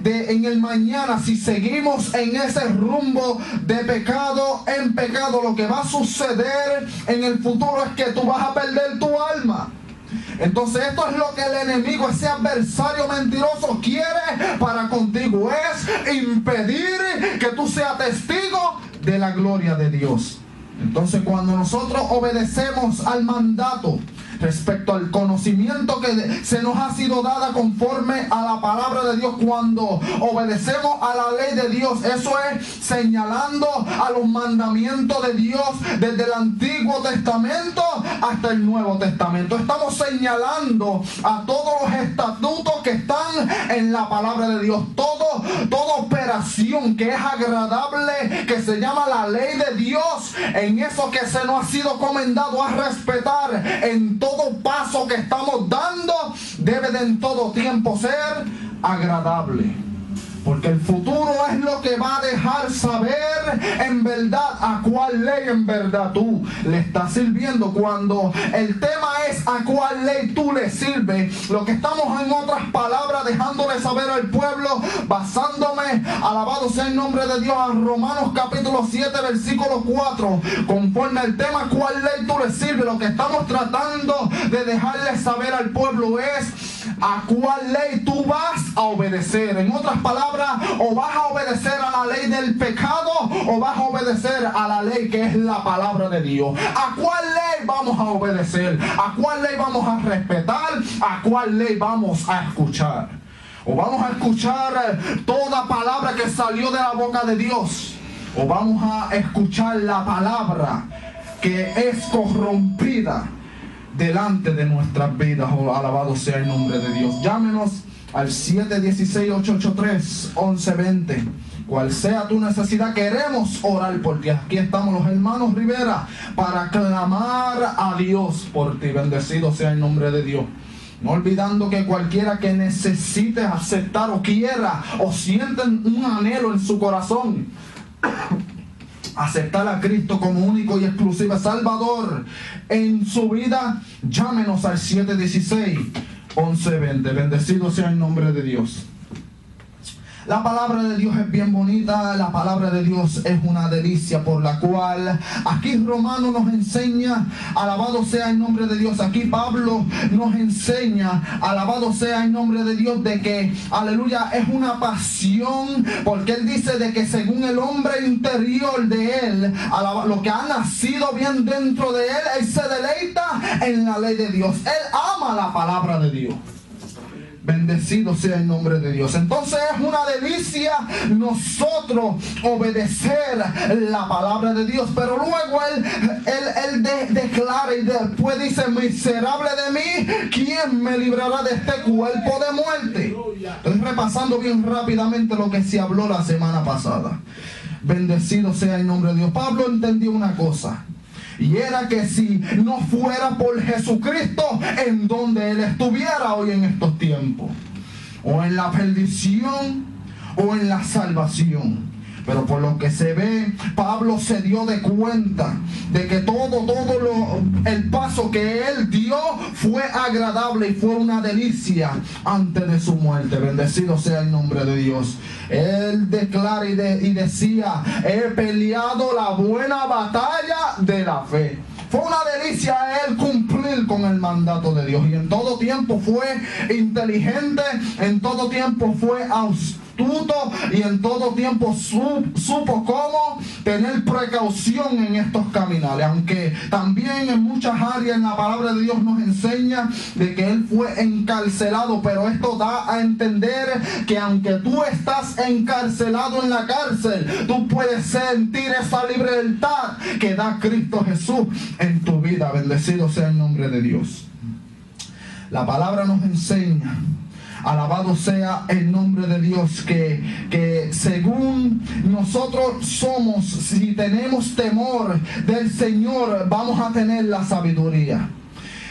en el mañana, si seguimos en ese rumbo de pecado en pecado, lo que va a suceder en el futuro es que tú vas a perder tu alma. Entonces esto es lo que el enemigo, ese adversario mentiroso, quiere para contigo, es impedir que tú seas testigo de la gloria de Dios. Entonces cuando nosotros obedecemos al mandato respecto al conocimiento que se nos ha sido dada conforme a la palabra de Dios, cuando obedecemos a la ley de Dios, eso es señalando a los mandamientos de Dios desde el Antiguo Testamento hasta el Nuevo Testamento. Estamos señalando a todos los estatutos que están en la palabra de Dios, toda operación que es agradable, que se llama la ley de Dios, en eso que se nos ha sido comendado a respetar. En todo paso que estamos dando debe de en todo tiempo ser agradable, porque el futuro es lo que va a dejar saber en verdad a cuál ley en verdad tú le estás sirviendo. Cuando el tema es a cuál ley tú le sirves, lo que estamos, en otras palabras, dejándole saber al pueblo, basándome, alabado sea el nombre de Dios, a Romanos capítulo 7 versículo 4, conforme al tema cuál ley tú le sirves, lo que estamos tratando de dejarle saber al pueblo es a cuál ley tú vas a obedecer. En otras palabras, o vas a obedecer a la ley del pecado o vas a obedecer a la ley que es la palabra de Dios. ¿A cuál ley vamos a obedecer? ¿A cuál ley vamos a respetar? ¿A cuál ley vamos a escuchar? ¿O vamos a escuchar toda palabra que salió de la boca de Dios? ¿O vamos a escuchar la palabra que es corrompida delante de nuestras vidas? Oh, alabado sea el nombre de Dios. Llámenos al 716-883-1120. Cual sea tu necesidad, queremos orar por ti. Aquí estamos los hermanos Rivera para clamar a Dios por ti. Bendecido sea el nombre de Dios. No olvidando que cualquiera que necesite aceptar o quiera o sienten un anhelo en su corazón aceptar a Cristo como único y exclusivo Salvador en su vida, llámenos al 716-1120. Bendecido sea el nombre de Dios. La palabra de Dios es bien bonita, la palabra de Dios es una delicia, por la cual aquí Romano nos enseña, alabado sea el nombre de Dios. Aquí Pablo nos enseña, alabado sea el nombre de Dios, de que, aleluya, es una pasión, porque él dice de que según el hombre interior de él, lo que ha nacido bien dentro de él se deleita en la ley de Dios. Él ama la palabra de Dios. Bendecido sea el nombre de Dios. Entonces es una delicia nosotros obedecer la palabra de Dios. Pero luego él declara y después dice: miserable de mí, ¿quién me librará de este cuerpo de muerte? Estoy repasando bien rápidamente lo que se habló la semana pasada. Bendecido sea el nombre de Dios. Pablo entendió una cosa, y era que si no fuera por Jesucristo, en donde él estuviera hoy en estos tiempos, o en la perdición o en la salvación. Pero por lo que se ve, Pablo se dio de cuenta de que el paso que él dio fue agradable y fue una delicia antes de su muerte. Bendecido sea el nombre de Dios. Él declara y decía: he peleado la buena batalla de la fe. Fue una delicia a él cumplir con el mandato de Dios. Y en todo tiempo fue inteligente, en todo tiempo fue astuto, y en todo tiempo supo cómo tener precaución en estos caminales. Aunque también en muchas áreas en la palabra de Dios nos enseña de que él fue encarcelado. Pero esto da a entender que aunque tú estás encarcelado en la cárcel, tú puedes sentir esa libertad que da Cristo Jesús en tu vida. Bendecido sea el nombre de Dios. La palabra nos enseña, alabado sea el nombre de Dios, que según nosotros somos, si tenemos temor del Señor, vamos a tener la sabiduría.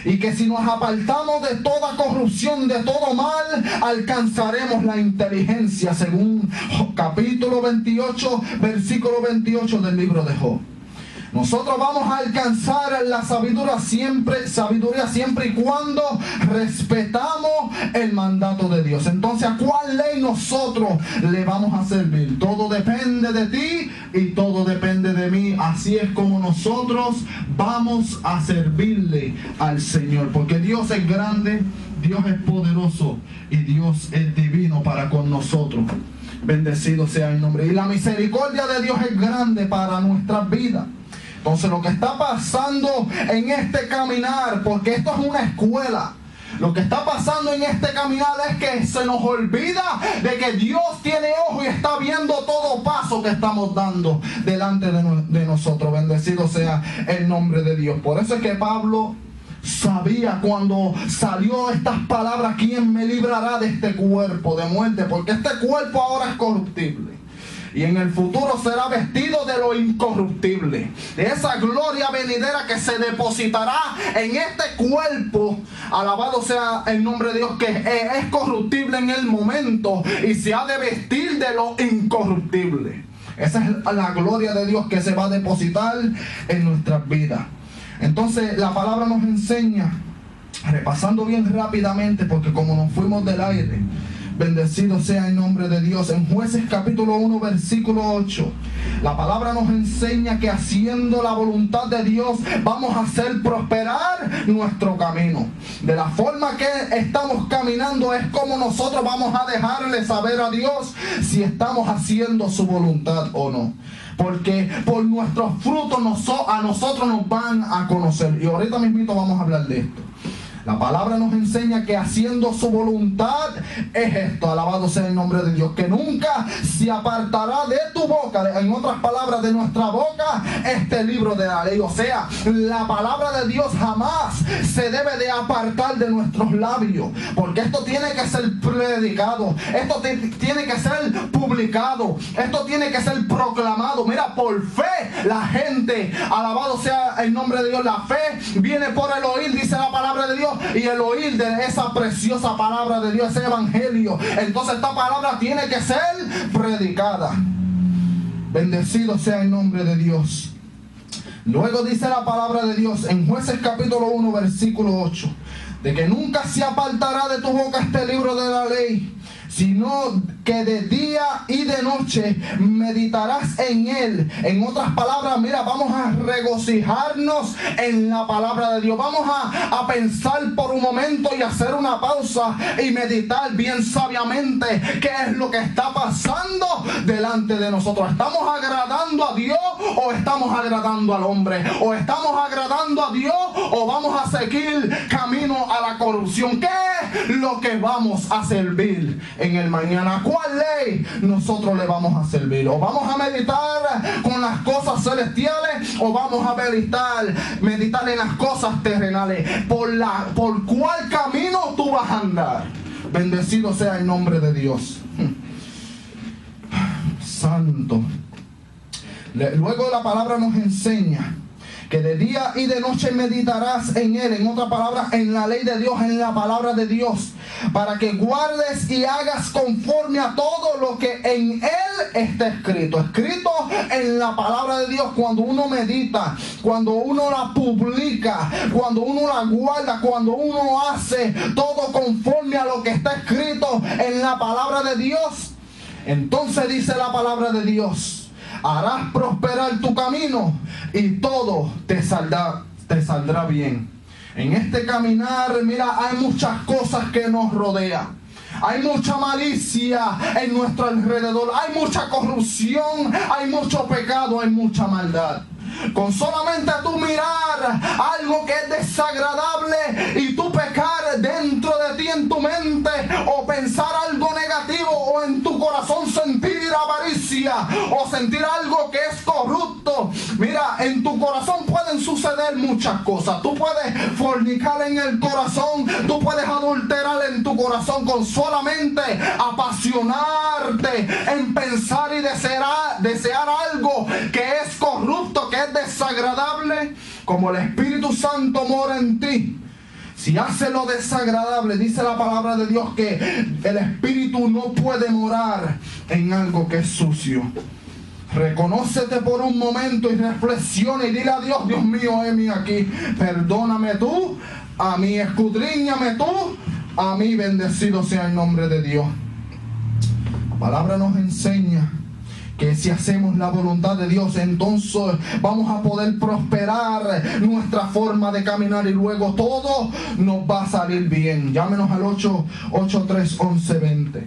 Y que si nos apartamos de toda corrupción, de todo mal, alcanzaremos la inteligencia, según capítulo 28, versículo 28 del libro de Job. Nosotros vamos a alcanzar la sabiduría siempre y cuando respetamos el mandato de Dios. Entonces, ¿a cuál ley nosotros le vamos a servir? Todo depende de ti y todo depende de mí. Así es como nosotros vamos a servirle al Señor. Porque Dios es grande, Dios es poderoso y Dios es divino para con nosotros. Bendecido sea el nombre. Y la misericordia de Dios es grande para nuestras vidas. Entonces lo que está pasando en este caminar, porque esto es una escuela, lo que está pasando en este caminar es que se nos olvida de que Dios tiene ojo y está viendo todo paso que estamos dando delante de nosotros. Bendecido sea el nombre de Dios. Por eso es que Pablo sabía cuando salió estas palabras: ¿quién me librará de este cuerpo de muerte? Porque este cuerpo ahora es corruptible. Y en el futuro será vestido de lo incorruptible, de esa gloria venidera que se depositará en este cuerpo. Alabado sea el nombre de Dios, que es corruptible en el momento y se ha de vestir de lo incorruptible. Esa es la gloria de Dios que se va a depositar en nuestras vidas. Entonces la palabra nos enseña, repasando bien rápidamente, porque como nos fuimos del aire, bendecido sea el nombre de Dios. En Jueces capítulo 1 versículo 8, la palabra nos enseña que haciendo la voluntad de Dios vamos a hacer prosperar nuestro camino. De la forma que estamos caminando es como nosotros vamos a dejarle saber a Dios si estamos haciendo su voluntad o no. Porque por nuestros frutos a nosotros nos van a conocer. Y ahorita mismito vamos a hablar de esto. La palabra nos enseña que haciendo su voluntad es esto, alabado sea el nombre de Dios, que nunca se apartará de tu boca, en otras palabras, de nuestra boca, este libro de la ley. O sea, la palabra de Dios jamás se debe de apartar de nuestros labios, porque esto tiene que ser predicado, esto tiene que ser publicado, esto tiene que ser proclamado. Mira, por fe la gente, alabado sea el nombre de Dios, la fe viene por el oír, dice la palabra de Dios, y el oír de esa preciosa palabra de Dios, ese evangelio. Entonces esta palabra tiene que ser predicada. Bendecido sea el nombre de Dios. Luego dice la palabra de Dios en Jueces capítulo 1 versículo 8, de que nunca se apartará de tu boca este libro de la ley, sino que de día y de noche meditarás en él. En otras palabras, mira, vamos a regocijarnos en la palabra de Dios. Vamos a pensar por un momento y hacer una pausa y meditar bien sabiamente qué es lo que está pasando delante de nosotros. ¿Estamos agradando a Dios o estamos agradando al hombre? ¿O estamos agradando a Dios o vamos a seguir camino a la corrupción? ¿Qué es lo que vamos a servir en el mañana? ¿Cuál ley nosotros le vamos a servir? ¿O vamos a meditar con las cosas celestiales o vamos a meditar en las cosas terrenales? ¿Por cuál camino tú vas a andar? Bendecido sea el nombre de Dios. Santo. Luego la palabra nos enseña que de día y de noche meditarás en él, en otras palabras, en la ley de Dios, en la palabra de Dios, para que guardes y hagas conforme a todo lo que en él está escrito. Escrito en la palabra de Dios. Cuando uno medita, cuando uno la publica, cuando uno la guarda, cuando uno hace todo conforme a lo que está escrito en la palabra de Dios, entonces dice la palabra de Dios: harás prosperar tu camino y todo te saldrá bien. En este caminar, mira, hay muchas cosas que nos rodean. Hay mucha malicia en nuestro alrededor. Hay mucha corrupción, hay mucho pecado, hay mucha maldad. Con solamente tú mirar algo que es desagradable y tú pecar dentro de ti en tu mente, o pensar algo negativo, o en tu corazón sentir avaricia o sentir algo que es corrupto, mira, en tu corazón pueden suceder muchas cosas. Tú puedes fornicar en el corazón, tú puedes adulterar en tu corazón con solamente apasionarte en pensar y desear algo que es corrupto, que es desagradable. Como el Espíritu Santo mora en ti, si hace lo desagradable, dice la palabra de Dios que el Espíritu no puede morar en algo que es sucio. Reconócete por un momento y reflexiona y dile a Dios: Dios mío, heme aquí, perdóname tú, a mí escudriñame tú, a mí bendecido sea el nombre de Dios. La palabra nos enseña que si hacemos la voluntad de Dios, entonces vamos a poder prosperar nuestra forma de caminar y luego todo nos va a salir bien. Llámenos al 883-1120.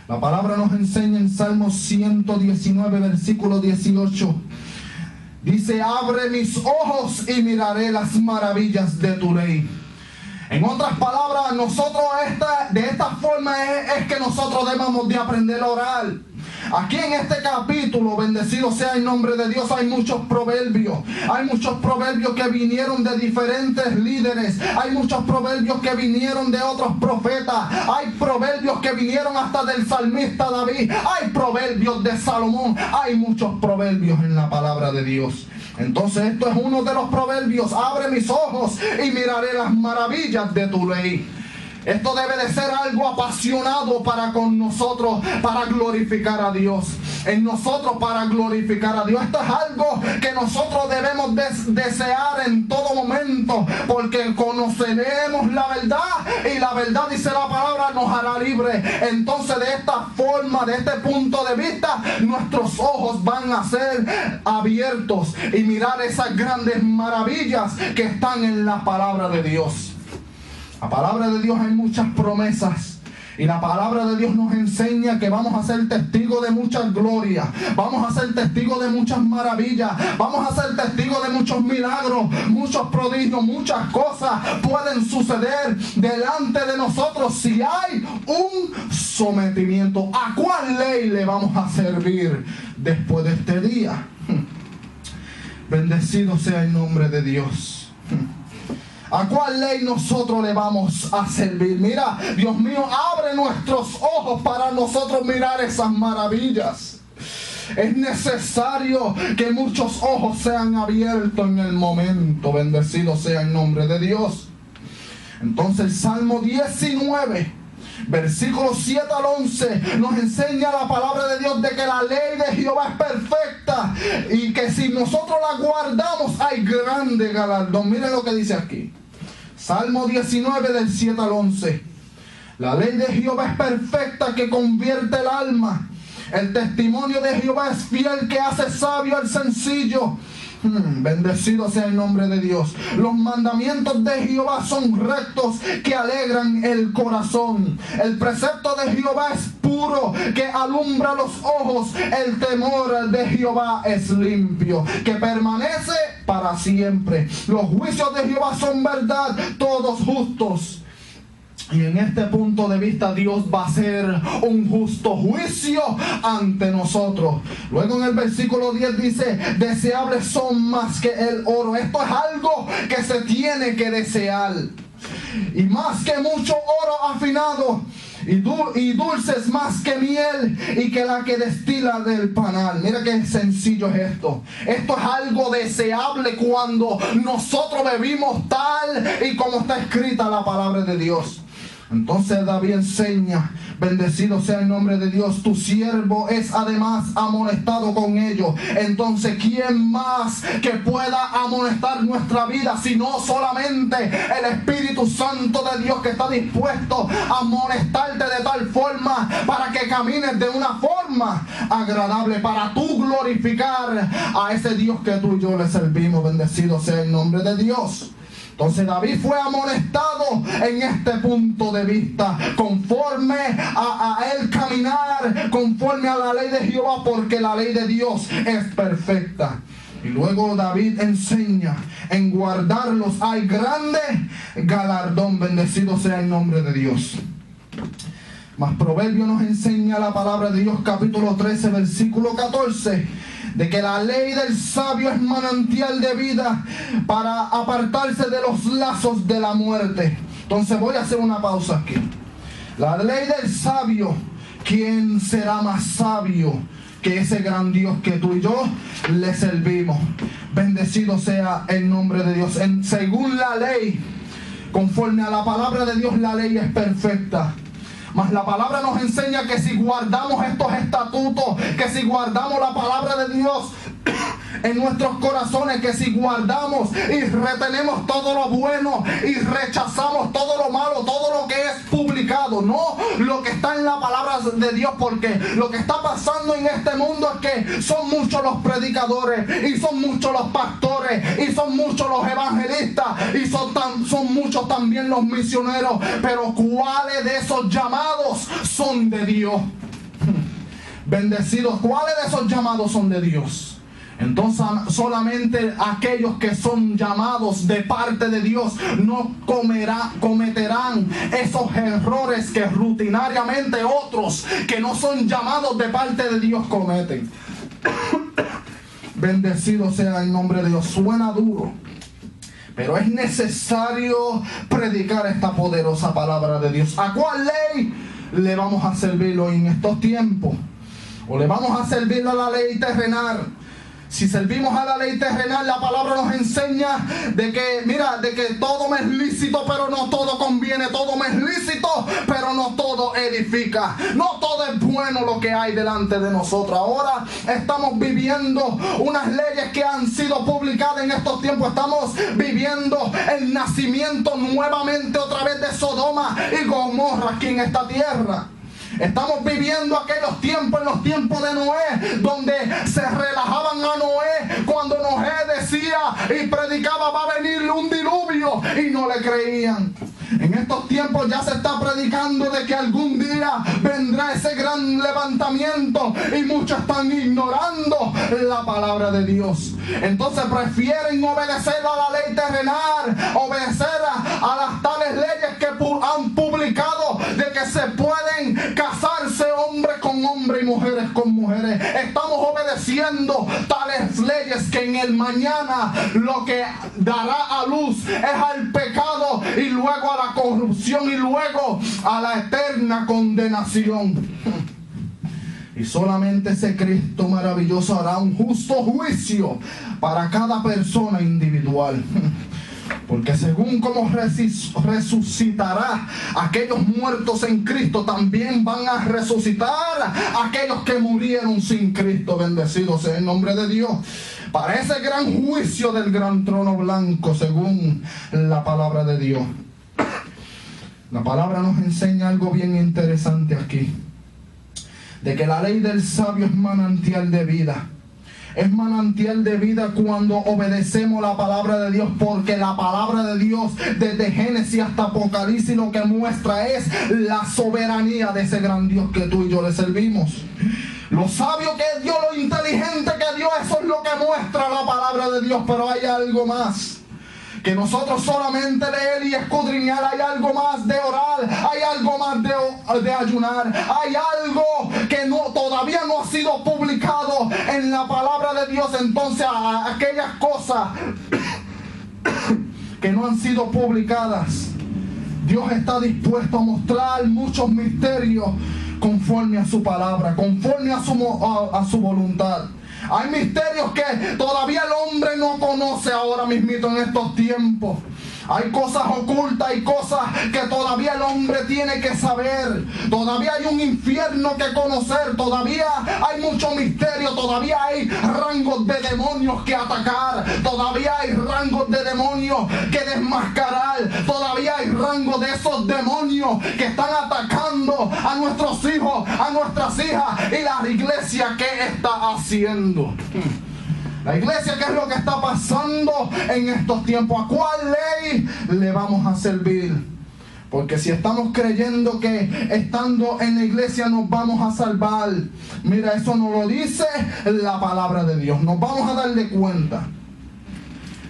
La palabra nos enseña en Salmo 119, versículo 18. Dice: abre mis ojos y miraré las maravillas de tu ley. En otras palabras, nosotros de esta forma es que nosotros debemos de aprender a orar. Aquí en este capítulo, bendecido sea el nombre de Dios, hay muchos proverbios. Hay muchos proverbios que vinieron de diferentes líderes. Hay muchos proverbios que vinieron de otros profetas. Hay proverbios que vinieron hasta del salmista David. Hay proverbios de Salomón. Hay muchos proverbios en la palabra de Dios. Entonces esto es uno de los proverbios: abre mis ojos y miraré las maravillas de tu ley. Esto debe de ser algo apasionado para con nosotros, para glorificar a Dios. En nosotros para glorificar a Dios. Esto es algo que nosotros debemos desear en todo momento, porque conoceremos la verdad y la verdad, dice la palabra, nos hará libre. Entonces de esta forma, de este punto de vista, nuestros ojos van a ser abiertos y mirar esas grandes maravillas que están en la palabra de Dios. La palabra de Dios hay muchas promesas. Y la palabra de Dios nos enseña que vamos a ser testigos de muchas glorias. Vamos a ser testigos de muchas maravillas. Vamos a ser testigos de muchos milagros, muchos prodigios, muchas cosas pueden suceder delante de nosotros si hay un sometimiento. ¿A cuál ley le vamos a servir después de este día? Bendecido sea el nombre de Dios. ¿A cuál ley nosotros le vamos a servir? Mira, Dios mío, abre nuestros ojos para nosotros mirar esas maravillas. Es necesario que muchos ojos sean abiertos en el momento. Bendecido sea el nombre de Dios. Entonces el Salmo 19, versículos 7 al 11, nos enseña la palabra de Dios de que la ley de Jehová es perfecta y que si nosotros la guardamos hay grande galardón. Miren lo que dice aquí. Salmo 19 del 7 al 11. La ley de Jehová es perfecta que convierte el alma. El testimonio de Jehová es fiel que hace sabio al sencillo. Bendecido sea el nombre de Dios. Los mandamientos de Jehová son rectos, que alegran el corazón. El precepto de Jehová es puro, que alumbra los ojos. El temor de Jehová es limpio, que permanece para siempre. Los juicios de Jehová son verdad, todos justos. Y en este punto de vista Dios va a hacer un justo juicio ante nosotros. Luego en el versículo 10 dice: deseables son más que el oro. Esto es algo que se tiene que desear. Y más que mucho oro afinado, y dulces más que miel, y que la que destila del panal. Mira qué sencillo es esto. Esto es algo deseable cuando nosotros bebimos tal y como está escrita la palabra de Dios. Entonces David enseña: bendecido sea el nombre de Dios, tu siervo es además amonestado con ello. Entonces, ¿quién más que pueda amonestar nuestra vida sino solamente el Espíritu Santo de Dios, que está dispuesto a amonestarte de tal forma para que camines de una forma agradable, para tú glorificar a ese Dios que tú y yo le servimos? Bendecido sea el nombre de Dios. Entonces David fue amonestado en este punto de vista, conforme a él caminar, conforme a la ley de Jehová, porque la ley de Dios es perfecta. Y luego David enseña: en guardarlos hay grande galardón. Bendecido sea el nombre de Dios. Mas Proverbio nos enseña la palabra de Dios, capítulo 13, versículo 14, de que la ley del sabio es manantial de vida para apartarse de los lazos de la muerte. Entonces voy a hacer una pausa aquí. La ley del sabio, ¿quién será más sabio que ese gran Dios que tú y yo le servimos? Bendecido sea el nombre de Dios. Según la ley, conforme a la palabra de Dios, la ley es perfecta. Mas la palabra nos enseña que si guardamos estos estatutos, que si guardamos la palabra de Dios en nuestros corazones, que si guardamos y retenemos todo lo bueno y rechazamos todo lo malo, todo lo que es publicado, no lo que está en la palabra de Dios, porque lo que está pasando en este mundo es que son muchos los predicadores, y son muchos los pastores, y son muchos los evangelistas, y son muchos también los misioneros, pero ¿cuáles de esos llamados son de Dios? Bendecidos, ¿cuáles de esos llamados son de Dios? Entonces solamente aquellos que son llamados de parte de Dios no cometerán esos errores que rutinariamente otros que no son llamados de parte de Dios cometen. Bendecido sea el nombre de Dios. Suena duro, pero es necesario predicar esta poderosa palabra de Dios. ¿A cuál ley le vamos a servir hoy en estos tiempos? ¿O le vamos a servir a la ley terrenal? Si servimos a la ley terrenal, la palabra nos enseña de que, mira, de que todo me es lícito, pero no todo conviene. Todo me es lícito, pero no todo edifica. No todo es bueno lo que hay delante de nosotros. Ahora estamos viviendo unas leyes que han sido publicadas en estos tiempos. Estamos viviendo el nacimiento nuevamente otra vez de Sodoma y Gomorra aquí en esta tierra. Estamos viviendo aquellos tiempos, en los tiempos de Noé, donde se relajaban a Noé cuando Noé decía y predicaba: va a venir un diluvio, y no le creían. En estos tiempos ya se está predicando de que algún día vendrá ese gran levantamiento, y muchos están ignorando la palabra de Dios. Entonces prefieren obedecer a la ley terrenal, obedecer a las tales leyes que han publicado, de que se pueden casarse hombres con hombres y mujeres con mujeres. Estamos obedeciendo tales leyes que en el mañana lo que dará a luz es al pecado, y luego a la corrupción, y luego a la eterna condenación. Y solamente ese Cristo maravilloso hará un justo juicio para cada persona individual. Porque según como resucitará aquellos muertos en Cristo, también van a resucitar aquellos que murieron sin Cristo. Bendecido sea el nombre de Dios, para ese gran juicio del gran trono blanco, según la palabra de Dios. La palabra nos enseña algo bien interesante aquí, de que la ley del sabio es manantial de vida. Es manantial de vida cuando obedecemos la palabra de Dios, porque la palabra de Dios desde Génesis hasta Apocalipsis lo que muestra es la soberanía de ese gran Dios que tú y yo le servimos. Lo sabio que es Dios, lo inteligente que es Dios, eso es lo que muestra la palabra de Dios. Pero hay algo más que nosotros solamente leer y escudriñar. Hay algo más de orar, hay algo más de ayunar, hay algo que todavía no ha sido publicado en la palabra de Dios. Entonces aquellas cosas que no han sido publicadas, Dios está dispuesto a mostrar muchos misterios conforme a su palabra, conforme a su voluntad. Hay misterios que todavía el hombre no conoce ahora mismito en estos tiempos. Hay cosas ocultas, hay cosas que todavía el hombre tiene que saber. Todavía hay un infierno que conocer. Todavía hay mucho misterio. Todavía hay rangos de demonios que atacar. Todavía hay rangos de demonios que desmascarar. Todavía hay rangos de esos demonios que están atacando a nuestros hijos, a nuestras hijas. Y la iglesia, ¿qué está haciendo? La iglesia, ¿qué es lo que está pasando en estos tiempos? ¿A cuál ley le vamos a servir? Porque si estamos creyendo que estando en la iglesia nos vamos a salvar, mira, eso no lo dice la palabra de Dios. Nos vamos a dar de cuenta.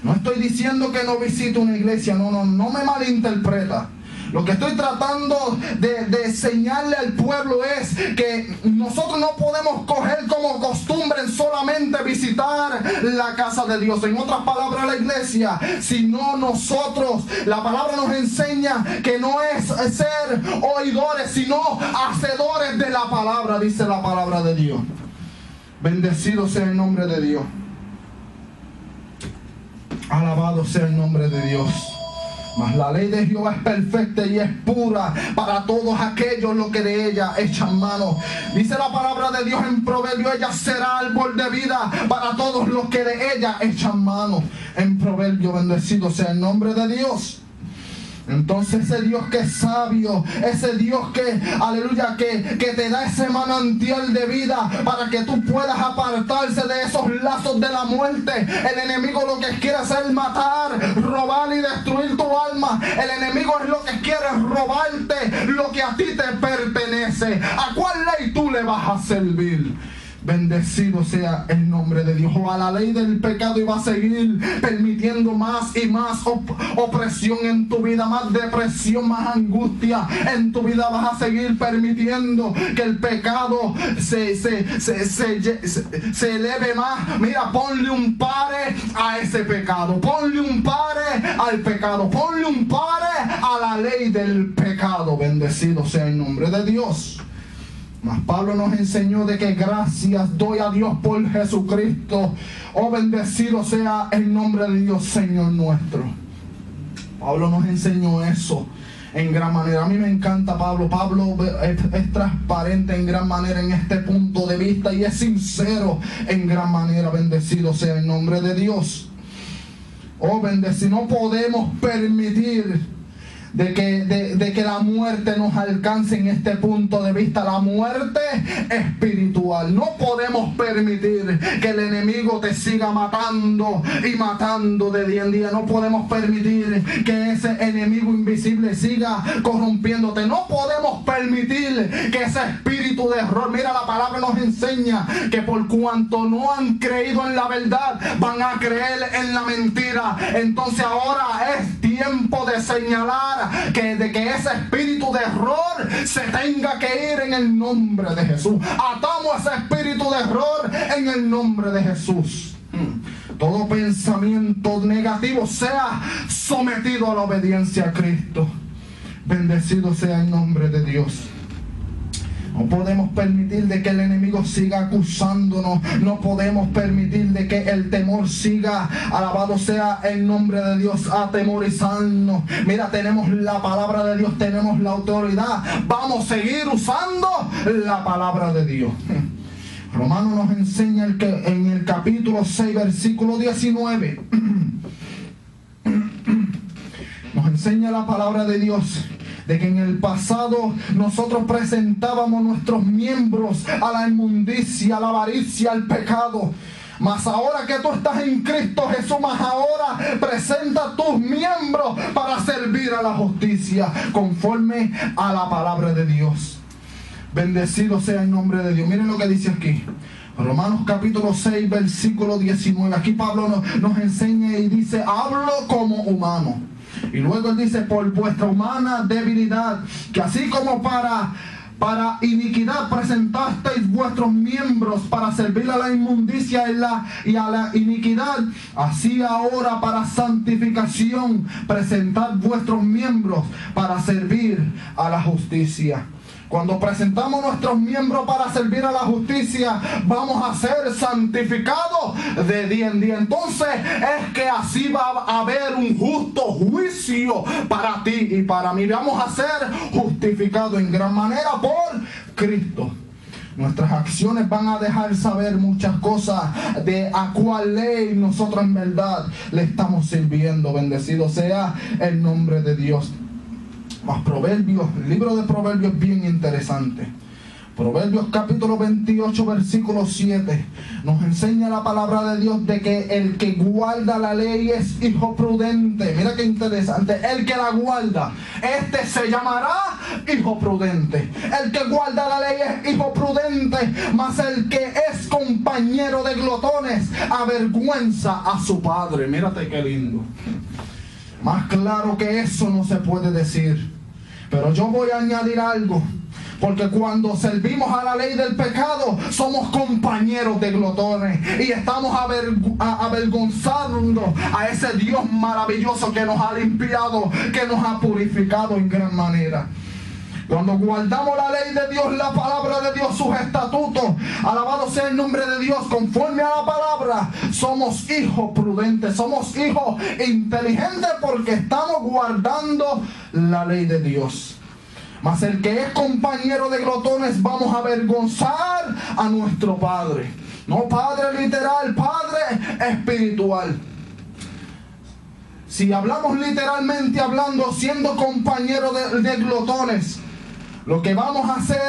No estoy diciendo que no visite una iglesia, no me malinterpreta. Lo que estoy tratando de enseñarle al pueblo es que nosotros no podemos coger como costumbre solamente visitar la casa de Dios. En otras palabras, la iglesia, sino nosotros, la palabra nos enseña que no es ser oidores, sino hacedores de la palabra, dice la palabra de Dios. Bendecido sea el nombre de Dios. Alabado sea el nombre de Dios. Mas la ley de Jehová es perfecta y es pura para todos aquellos los que de ella echan mano. Dice la palabra de Dios en Proverbio: ella será árbol de vida para todos los que de ella echan mano. En Proverbio, bendecido sea el nombre de Dios. Entonces ese Dios que es sabio, ese Dios que, aleluya, que te da ese manantial de vida para que tú puedas apartarse de esos lazos de la muerte. El enemigo lo que quiere hacer es matar, robar y destruir tu alma. El enemigo es lo que quiere robarte lo que a ti te pertenece. ¿A cuál ley tú le vas a servir? Bendecido sea el nombre de Dios. O a la ley del pecado, y va a seguir permitiendo más y más opresión en tu vida, más depresión, más angustia en tu vida. Vas a seguir permitiendo que el pecado se eleve más. Mira, ponle un pare a ese pecado, ponle un pare al pecado, ponle un pare a la ley del pecado. Bendecido sea el nombre de Dios. Mas Pablo nos enseñó de que gracias doy a Dios por Jesucristo. Oh, bendecido sea el nombre de Dios, Señor nuestro. Pablo nos enseñó eso en gran manera. A mí me encanta Pablo. Pablo es transparente en gran manera en este punto de vista y es sincero en gran manera. Bendecido sea el nombre de Dios. Oh, bendecido. No podemos permitir de que la muerte nos alcance en este punto de vista, la muerte espiritual. No podemos permitir que el enemigo te siga matando y matando de día en día. No podemos permitir que ese enemigo invisible siga corrompiéndote. No podemos permitir que ese espíritu de error, mira, la palabra nos enseña que por cuanto no han creído en la verdad, van a creer en la mentira. Entonces ahora es tiempo de señalar que ese espíritu de error se tenga que ir en el nombre de Jesús. Atamos ese espíritu de error en el nombre de Jesús. Todo pensamiento negativo sea sometido a la obediencia a Cristo. Bendecido sea el nombre de Dios. No podemos permitir de que el enemigo siga acusándonos. No podemos permitir de que el temor siga, alabado sea el nombre de Dios, atemorizarnos. Mira, tenemos la palabra de Dios, tenemos la autoridad. Vamos a seguir usando la palabra de Dios. Romanos nos enseña en el capítulo 6, versículo 19. Nos enseña la palabra de Dios de que en el pasado nosotros presentábamos nuestros miembros a la inmundicia, a la avaricia, al pecado. Mas ahora que tú estás en Cristo Jesús, más ahora presenta tus miembros para servir a la justicia conforme a la palabra de Dios. Bendecido sea el nombre de Dios. Miren lo que dice aquí. Romanos capítulo 6, versículo 19. Aquí Pablo nos enseña y dice: hablo como humano. Y luego él dice: por vuestra humana debilidad, que así como para iniquidad presentasteis vuestros miembros para servir a la inmundicia y a la iniquidad, así ahora para santificación presentad vuestros miembros para servir a la justicia. Cuando presentamos nuestros miembros para servir a la justicia, vamos a ser santificados de día en día. Entonces es que así va a haber un justo juicio para ti y para mí. Vamos a ser justificados en gran manera por Cristo. Nuestras acciones van a dejar saber muchas cosas de a cuál ley nosotros en verdad le estamos sirviendo. Bendecido sea el nombre de Dios. Más Proverbios, el libro de Proverbios es bien interesante. Proverbios capítulo 28 versículo 7 nos enseña la palabra de Dios de que el que guarda la ley es hijo prudente. Mira qué interesante. El que la guarda, este se llamará hijo prudente. El que guarda la ley es hijo prudente, mas el que es compañero de glotones avergüenza a su padre. Mírate qué lindo. Más claro que eso no se puede decir. Pero yo voy a añadir algo. Porque cuando servimos a la ley del pecado, somos compañeros de glotones. Y estamos avergonzando a ese Dios maravilloso que nos ha limpiado, que nos ha purificado en gran manera. Cuando guardamos la ley de Dios, la palabra de Dios, sus estatutos, alabado sea el nombre de Dios, conforme a la palabra, somos hijos prudentes, somos hijos inteligentes porque estamos guardando la ley de Dios. Mas el que es compañero de glotones, vamos a avergonzar a nuestro Padre. No Padre literal, Padre espiritual. Si hablamos literalmente hablando, siendo compañero de glotones, lo que vamos a hacer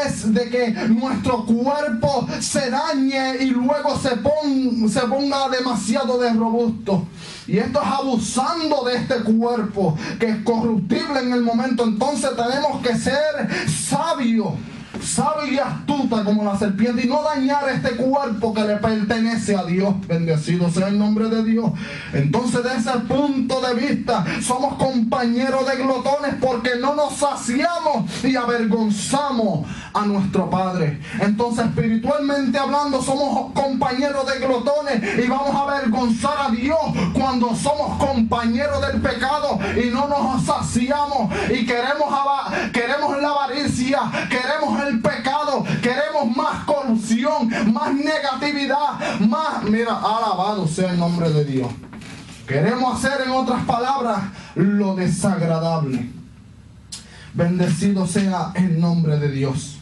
es de que nuestro cuerpo se dañe y luego se ponga demasiado de robusto. Y esto es abusando de este cuerpo que es corruptible en el momento. Entonces tenemos que ser sabios, sabia y astuta como la serpiente, y no dañar este cuerpo que le pertenece a Dios. Bendecido sea el nombre de Dios. Entonces, de ese punto de vista, somos compañeros de glotones porque no nos saciamos y avergonzamos a nuestro Padre. Entonces, espiritualmente hablando, somos compañeros de glotones y vamos a avergonzar a Dios cuando somos compañeros del pecado y no nos saciamos y queremos la avaricia, queremos el pecado, queremos más corrupción, más negatividad, más, mira, alabado sea el nombre de Dios. Queremos hacer, en otras palabras, lo desagradable. Bendecido sea el nombre de Dios.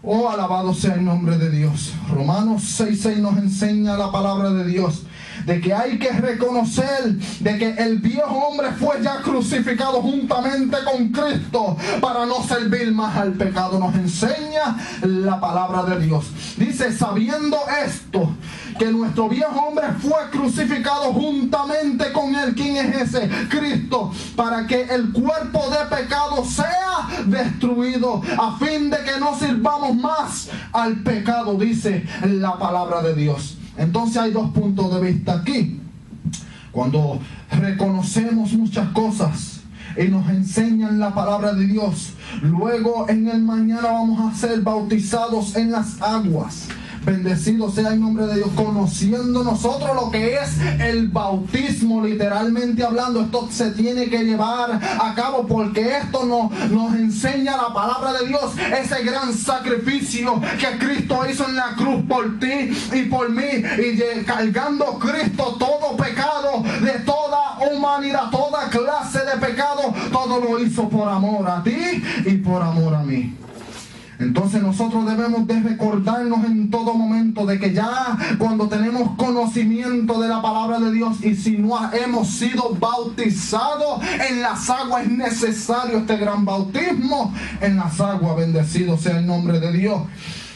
Oh, alabado sea el nombre de Dios. Romanos 6:6 nos enseña la palabra de Dios de que hay que reconocer de que el viejo hombre fue ya crucificado juntamente con Cristo para no servir más al pecado. Nos enseña la palabra de Dios. Dice: sabiendo esto, que nuestro viejo hombre fue crucificado juntamente con él. ¿Quién es ese? Cristo, para que el cuerpo de pecado sea destruido, a fin de que no sirvamos más al pecado, dice la palabra de Dios. Entonces hay dos puntos de vista aquí. Cuando reconocemos muchas cosas y nos enseñan la palabra de Dios, luego en el mañana vamos a ser bautizados en las aguas. Bendecido sea el nombre de Dios, conociendo nosotros lo que es el bautismo, literalmente hablando. Esto se tiene que llevar a cabo porque esto nos enseña la palabra de Dios, ese gran sacrificio que Cristo hizo en la cruz por ti y por mí, y cargando Cristo todo pecado de toda humanidad, toda clase de pecado, todo lo hizo por amor a ti y por amor a mí. Entonces nosotros debemos de recordarnos en todo momento de que ya cuando tenemos conocimiento de la palabra de Dios y si no hemos sido bautizados en las aguas, es necesario este gran bautismo en las aguas. Bendecido sea el nombre de Dios.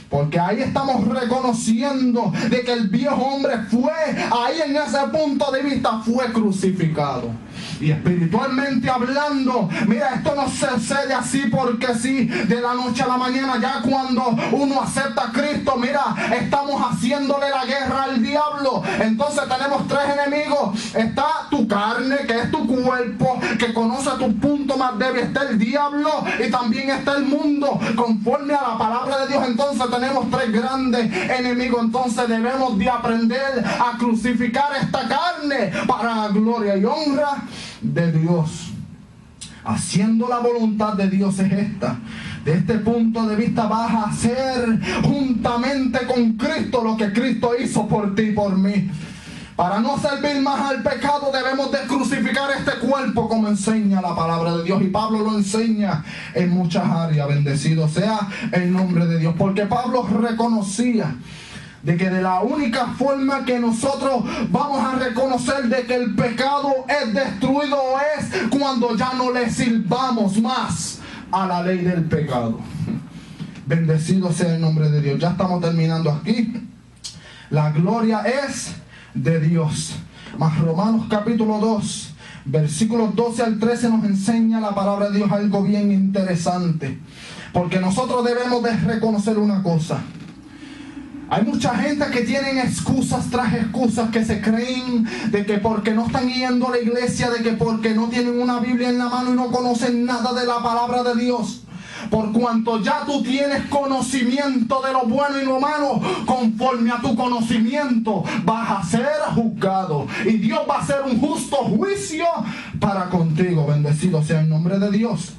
Porque ahí estamos reconociendo de que el viejo hombre fue, ahí en ese punto de vista, fue crucificado. Y espiritualmente hablando, mira, esto no sucede así porque sí, de la noche a la mañana. Ya cuando uno acepta a Cristo, mira, estamos haciéndole la guerra al diablo. Entonces tenemos tres enemigos. Está tu carne, que es tu cuerpo, que conoce tu punto más débil. Está el diablo y también está el mundo, conforme a la palabra de Dios. Entonces tenemos tres grandes enemigos. Entonces debemos de aprender a crucificar esta carne para la gloria y honra de Dios. Haciendo la voluntad de Dios es esta. De este punto de vista vas a hacer juntamente con Cristo lo que Cristo hizo por ti y por mí. Para no servir más al pecado debemos de crucificar este cuerpo, como enseña la palabra de Dios. Y Pablo lo enseña en muchas áreas. Bendecido sea el nombre de Dios. Porque Pablo reconocía de que de la única forma que nosotros vamos a reconocer de que el pecado es destruido es cuando ya no le sirvamos más a la ley del pecado. Bendecido sea el nombre de Dios. Ya estamos terminando aquí. La gloria es de Dios. Mas Romanos capítulo 2, versículos 12 al 13 nos enseña la palabra de Dios algo bien interesante. Porque nosotros debemos de reconocer una cosa. Hay mucha gente que tienen excusas tras excusas, que se creen de que porque no están yendo a la iglesia, de que porque no tienen una Biblia en la mano y no conocen nada de la palabra de Dios. Por cuanto ya tú tienes conocimiento de lo bueno y lo malo, conforme a tu conocimiento vas a ser juzgado. Y Dios va a hacer un justo juicio para contigo. Bendecido sea el nombre de Dios.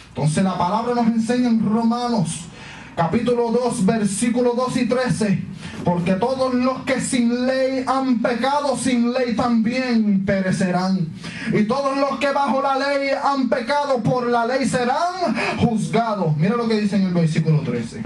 Entonces la palabra nos enseña en Romanos capítulo 2, versículos 2 y 13. Porque todos los que sin ley han pecado, sin ley también perecerán. Y todos los que bajo la ley han pecado, por la ley serán juzgados. Mira lo que dice en el versículo 13.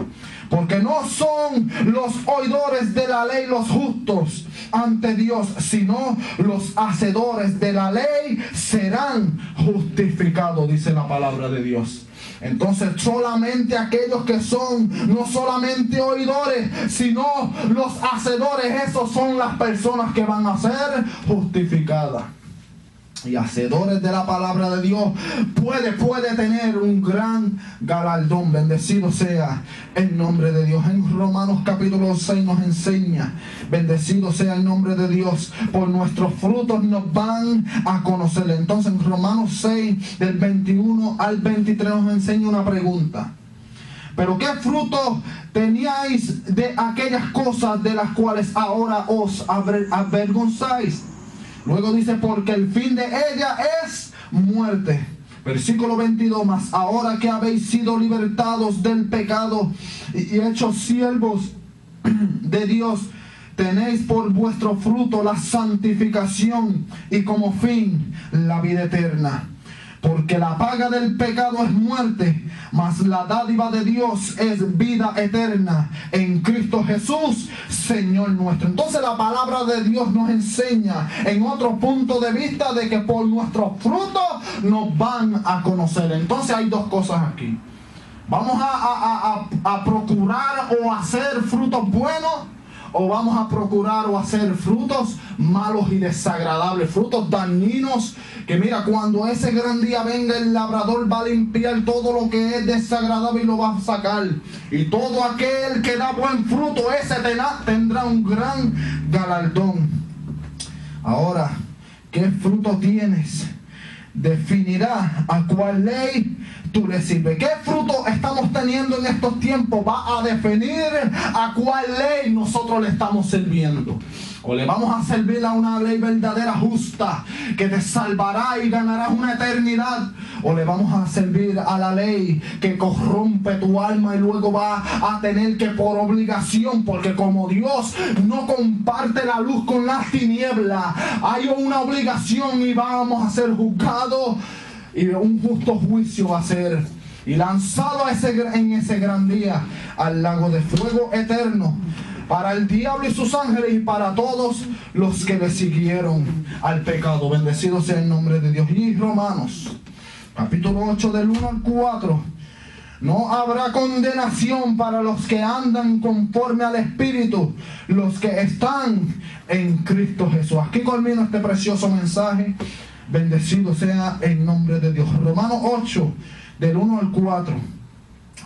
Porque no son los oidores de la ley los justos ante Dios, sino los hacedores de la ley serán justificados, dice la palabra de Dios. Entonces solamente aquellos que son no solamente oidores, sino los hacedores, esos son las personas que van a ser justificadas. Y hacedores de la palabra de Dios puede tener un gran galardón. Bendecido sea el nombre de Dios. En Romanos capítulo 6 nos enseña, bendecido sea el nombre de Dios, por nuestros frutos nos van a conocer. Entonces en Romanos 6 del 21 al 23 nos enseña una pregunta. Pero ¿qué frutos teníais de aquellas cosas de las cuales ahora os avergonzáis? Luego dice, porque el fin de ella es muerte. Versículo 22, mas ahora que habéis sido libertados del pecado y hechos siervos de Dios, tenéis por vuestro fruto la santificación y como fin la vida eterna. Porque la paga del pecado es muerte, mas la dádiva de Dios es vida eterna en Cristo Jesús, Señor nuestro. Entonces la palabra de Dios nos enseña en otro punto de vista de que por nuestros frutos nos van a conocer. Entonces hay dos cosas aquí. Vamos a procurar o hacer frutos buenos, o vamos a procurar o hacer frutos malos y desagradables, frutos dañinos, que mira, cuando ese gran día venga, el labrador va a limpiar todo lo que es desagradable y lo va a sacar. Y todo aquel que da buen fruto, ese tendrá un gran galardón. Ahora, ¿qué fruto tienes? Definirá a cuál ley tú le sirves. ¿Qué fruto estamos teniendo en estos tiempos? Va a definir a cuál ley nosotros le estamos sirviendo. O le vamos a servir a una ley verdadera, justa, que te salvará y ganarás una eternidad. O le vamos a servir a la ley que corrompe tu alma y luego va a tener que por obligación, porque como Dios no comparte la luz con las tinieblas, hay una obligación y vamos a ser juzgados y un justo juicio va a ser y lanzado en ese gran día al lago de fuego eterno, para el diablo y sus ángeles y para todos los que le siguieron al pecado. Bendecido sea el nombre de Dios. Y Romanos capítulo 8 del 1 al 4 No habrá condenación para los que andan conforme al Espíritu, los que están en Cristo Jesús. Aquí culmino este precioso mensaje. Bendecido sea el nombre de Dios. Romanos 8, del 1 al 4.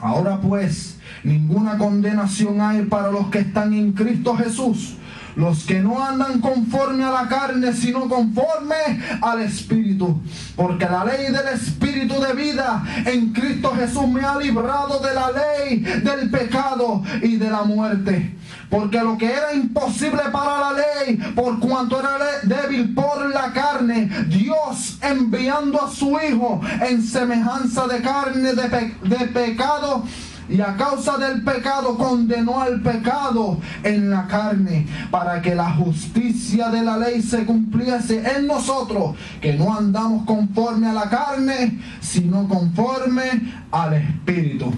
Ahora pues, ninguna condenación hay para los que están en Cristo Jesús, los que no andan conforme a la carne, sino conforme al Espíritu. Porque la ley del Espíritu de vida en Cristo Jesús me ha librado de la ley del pecado y de la muerte. Porque lo que era imposible para la ley, por cuanto era débil por la carne, Dios, enviando a su Hijo en semejanza de carne de pecado, y a causa del pecado condenó al pecado en la carne, para que la justicia de la ley se cumpliese en nosotros, que no andamos conforme a la carne, sino conforme al Espíritu.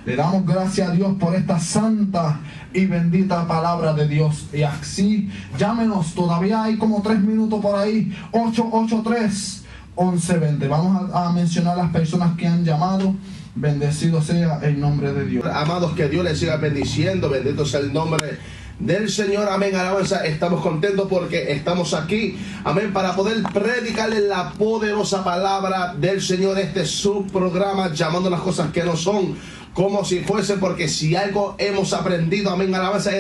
Le damos gracias a Dios por esta santa y bendita palabra de Dios. Y así, llámenos, todavía hay como 3 minutos por ahí, 883-1120. Vamos a mencionar las personas que han llamado. Bendecido sea el nombre de Dios. Amados, que Dios les siga bendiciendo. Bendito sea el nombre del Señor. Amén, alabanza. Estamos contentos porque estamos aquí, amén, para poder predicarle la poderosa palabra del Señor. Este es su programa, llamando las cosas que no son como si fuesen, porque si algo hemos aprendido, amén, alabanza,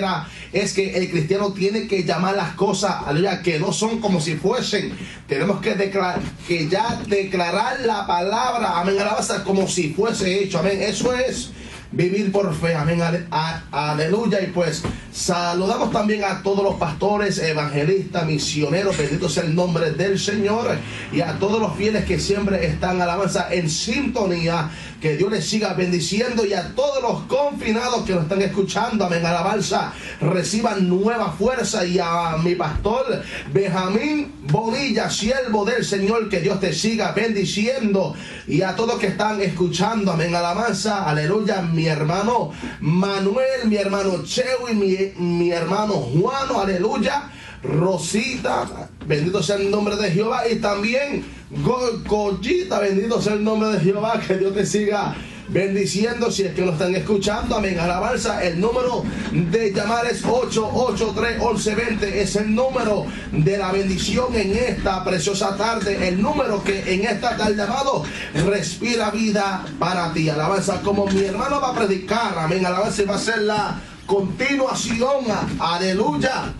es que el cristiano tiene que llamar las cosas, aleluya, que no son como si fuesen. Tenemos que declarar la palabra, amén, alabanza, como si fuese hecho, amén. Eso es vivir por fe, amén, aleluya. Y pues saludamos también a todos los pastores, evangelistas, misioneros, bendito sea el nombre del Señor, y a todos los fieles que siempre están, alabanza, en sintonía. Que Dios les siga bendiciendo, y a todos los confinados que nos están escuchando, amén, alabanza, reciban nueva fuerza. Y a mi pastor Benjamín Bonilla, siervo del Señor, que Dios te siga bendiciendo, y a todos que están escuchando, amén, alabanza, aleluya, mi hermano Manuel, mi hermano Cheo y mi hermano Juano, aleluya, Rosita, bendito sea el nombre de Jehová, y también Goyita, bendito sea el nombre de Jehová. Que Dios te siga bendiciendo. Si es que nos están escuchando, amén, alabanza. El número de llamar es 883-1120. Es el número de la bendición en esta preciosa tarde. El número que en esta tarde, amado, respira vida para ti. Alabanza, como mi hermano va a predicar, amén, alabanza, va a ser la continuación, aleluya.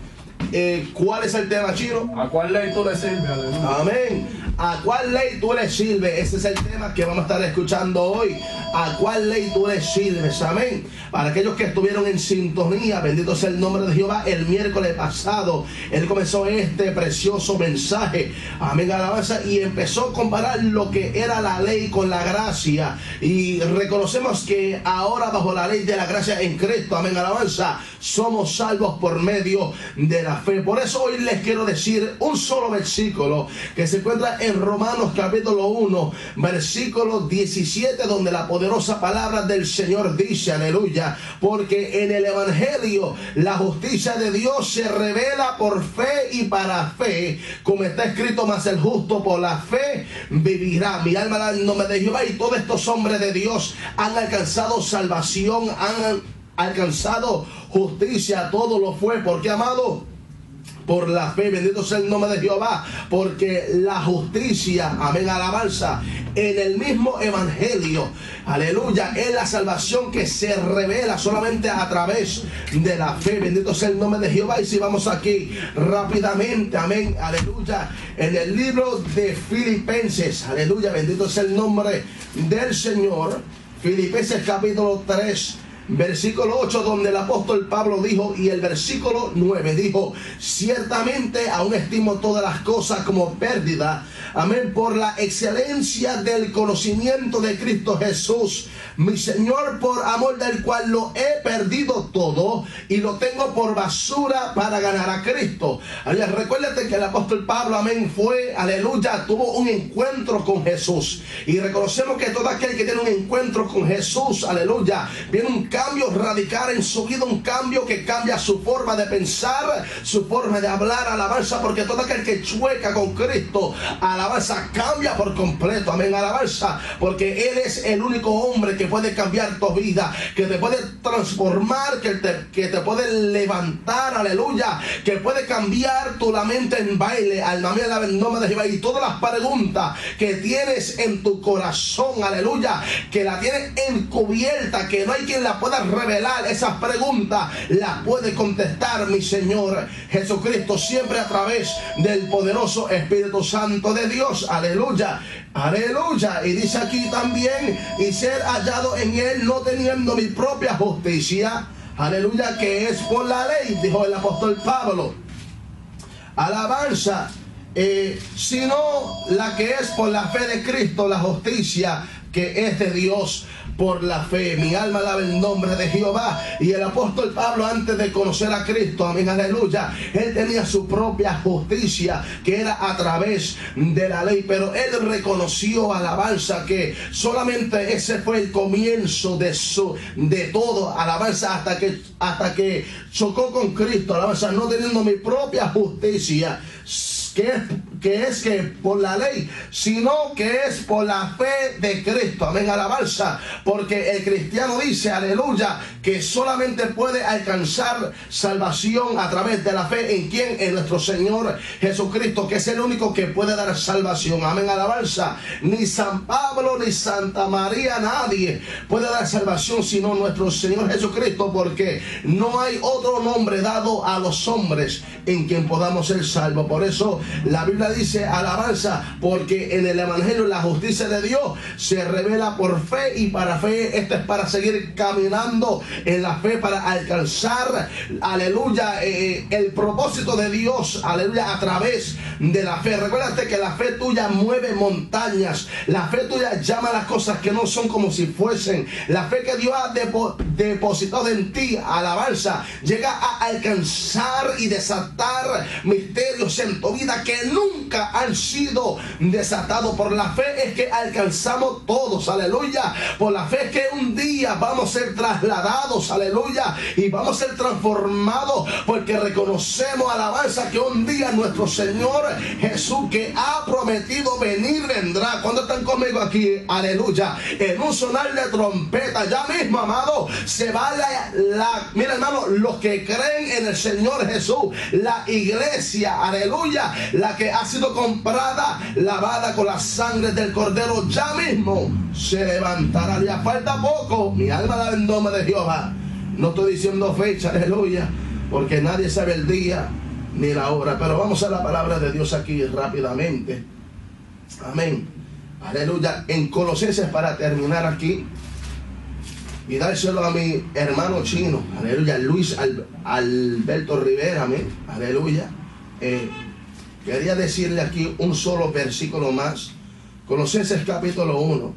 ¿Cuál es el tema, Chino? ¿A cuál ley tú le sirves? Aleluya. Amén. ¿A cuál ley tú le sirves? Ese es el tema que vamos a estar escuchando hoy. ¿A cuál ley tú le sirves? Amén. Para aquellos que estuvieron en sintonía, bendito sea el nombre de Jehová. El miércoles pasado, él comenzó este precioso mensaje. Amén, alabanza. Y empezó a comparar lo que era la ley con la gracia. Y reconocemos que ahora, bajo la ley de la gracia en Cristo, amén, alabanza, somos salvos por medio de la fe. Por eso hoy les quiero decir un solo versículo que se encuentra en Romanos capítulo 1, versículo 17, donde la poderosa palabra del Señor dice, aleluya, porque en el Evangelio la justicia de Dios se revela por fe y para fe, como está escrito, mas el justo por la fe vivirá. Mi alma da el nombre de Jehová. Y todos estos hombres de Dios han alcanzado salvación, han alcanzado justicia. Todo lo fue porque, amado, por la fe, bendito sea el nombre de Jehová, porque la justicia, amén, alabanza, en el mismo evangelio, aleluya, es la salvación que se revela solamente a través de la fe, bendito sea el nombre de Jehová. Y si vamos aquí rápidamente, amén, aleluya, en el libro de Filipenses, aleluya, bendito sea el nombre del Señor, Filipenses capítulo 3, versículo 8, donde el apóstol Pablo dijo, y el versículo 9 dijo, ciertamente aún estimo todas las cosas como pérdida, amén, por la excelencia del conocimiento de Cristo Jesús, mi Señor, por amor del cual lo he perdido todo y lo tengo por basura para ganar a Cristo. Recuérdate que el apóstol Pablo, amén, fue, aleluya, tuvo un encuentro con Jesús, y reconocemos que todo aquel que tiene un encuentro con Jesús, aleluya, viene un cambio radical en su vida, un cambio que cambia su forma de pensar, su forma de hablar, alabanza, porque todo aquel que chueca con Cristo, alabanza, cambia por completo, amén, alabanza, porque Él es el único hombre que puede cambiar tu vida, que te puede transformar, que te puede levantar, aleluya, que puede cambiar tu mente en baile, alma mía, la nombre de Jehová, y todas las preguntas que tienes en tu corazón, aleluya, que la tienes encubierta, que no hay quien la pueda revelar, esas preguntas las puede contestar mi Señor Jesucristo, siempre a través del poderoso Espíritu Santo de Dios, aleluya, aleluya. Y dice aquí también, y ser hallado en Él, no teniendo mi propia justicia, aleluya, que es por la ley, dijo el apóstol Pablo, alabanza, sino la que es por la fe de Cristo, la justicia que es de Dios por la fe. Mi alma alaba el nombre de Jehová. Y el apóstol Pablo, antes de conocer a Cristo, amén, aleluya, él tenía su propia justicia, que era a través de la ley, pero él reconoció, alabanza, que solamente ese fue el comienzo de todo, alabanza, hasta que chocó con Cristo, alabanza, no teniendo mi propia justicia, que es que por la ley, sino que es por la fe de Cristo, amén, alabanza, porque el cristiano dice, aleluya, que solamente puede alcanzar salvación a través de la fe en quien, en nuestro Señor Jesucristo, que es el único que puede dar salvación, amén, alabanza. Ni San Pablo ni Santa María, nadie puede dar salvación sino nuestro Señor Jesucristo, porque no hay otro nombre dado a los hombres en quien podamos ser salvos. Por eso la Biblia dice, alabanza, porque en el Evangelio la justicia de Dios se revela por fe y para fe. Esto es para seguir caminando en la fe, para alcanzar, aleluya, el propósito de Dios, aleluya, a través de la fe. Recuérdate que la fe tuya mueve montañas, la fe tuya llama las cosas que no son como si fuesen. La fe que Dios ha depositado en ti, alabanza, llega a alcanzar y desatar misterios en tu vida que nunca han sido desatados. Por la fe es que alcanzamos todos, aleluya. Por la fe es que un día vamos a ser trasladados, aleluya, y vamos a ser transformados, porque reconocemos, alabanza, que un día nuestro Señor Jesús, que ha prometido venir, vendrá. ¿Cuándo están conmigo aquí? Aleluya. En un sonar de trompeta, ya mismo, amado, se va mira, hermano, los que creen en el Señor Jesús, la iglesia, aleluya, la que ha sido comprada, lavada con la sangre del Cordero, ya mismo se levantará. Ya falta poco, mi alma da el nombre de Jehová. No estoy diciendo fecha, aleluya, porque nadie sabe el día ni la hora, pero vamos a la palabra de Dios aquí rápidamente, amén, aleluya. En Colosenses, para terminar aquí y dárselo a mi hermano chino, aleluya, Luis Alberto Rivera, amén, aleluya. Quería decirle aquí un solo versículo más. Colosenses capítulo 1,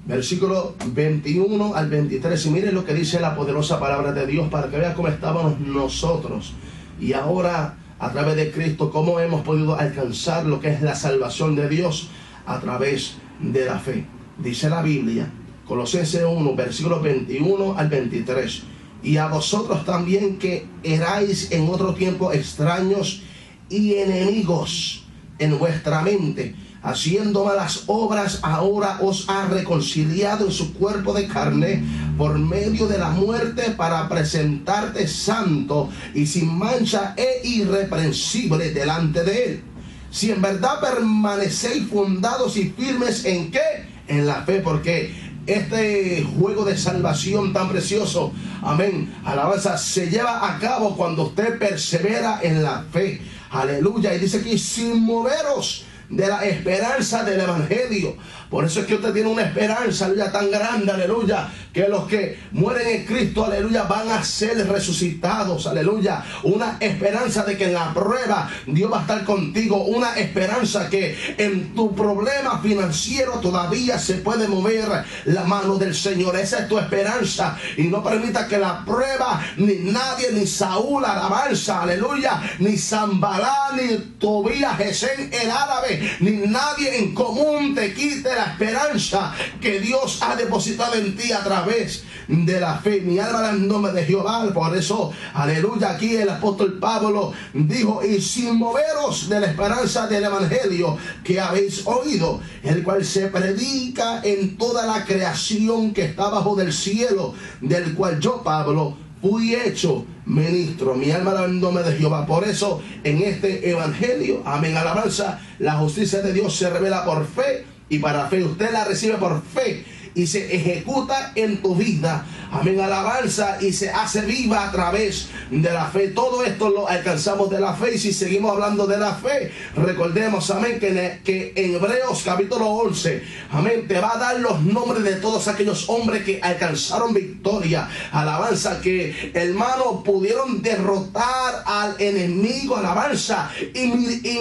versículo 21 al 23. Y miren lo que dice la poderosa palabra de Dios, para que vean cómo estábamos nosotros y ahora a través de Cristo, cómo hemos podido alcanzar lo que es la salvación de Dios a través de la fe. Dice la Biblia, Colosenses 1, versículos 21 al 23. Y a vosotros también, que erais en otro tiempo extraños y enemigos en vuestra mente, haciendo malas obras, ahora os ha reconciliado en su cuerpo de carne por medio de la muerte, para presentarte santo y sin mancha e irreprensible delante de él. Si en verdad permanecéis fundados y firmes, ¿en qué? En la fe, porque este juego de salvación tan precioso, amén, alabanza, se lleva a cabo cuando usted persevera en la fe, aleluya. Y dice aquí, sin moveros de la esperanza del Evangelio. Por eso es que usted tiene una esperanza, aleluya, tan grande, aleluya, que los que mueren en Cristo, aleluya, van a ser resucitados, aleluya. Una esperanza de que en la prueba Dios va a estar contigo. Una esperanza que en tu problema financiero todavía se puede mover la mano del Señor. Esa es tu esperanza. Y no permita que la prueba, ni nadie, ni Saúl, alabanza, aleluya, ni Zambalá, ni Tobías, Gesén el árabe, nadie ni nadie en común te quite la esperanza que Dios ha depositado en ti a través de la fe. Mi alma da el nombre de Jehová. Por eso, aleluya, aquí el apóstol Pablo dijo: y sin moveros de la esperanza del evangelio que habéis oído, el cual se predica en toda la creación que está bajo del cielo, del cual yo, Pablo, fui hecho ministro. Mi alma da el nombre de Jehová. Por eso, en este evangelio, amén, alabanza, la justicia de Dios se revela por fe y para fe. Usted la recibe por fe y se ejecuta en tu vida, amén, alabanza, y se hace viva a través de la fe. Todo esto lo alcanzamos de la fe. Y si seguimos hablando de la fe, recordemos, amén, que en Hebreos capítulo 11, amén, te va a dar los nombres de todos aquellos hombres que alcanzaron victoria, alabanza, que, hermano, pudieron derrotar al enemigo, alabanza, y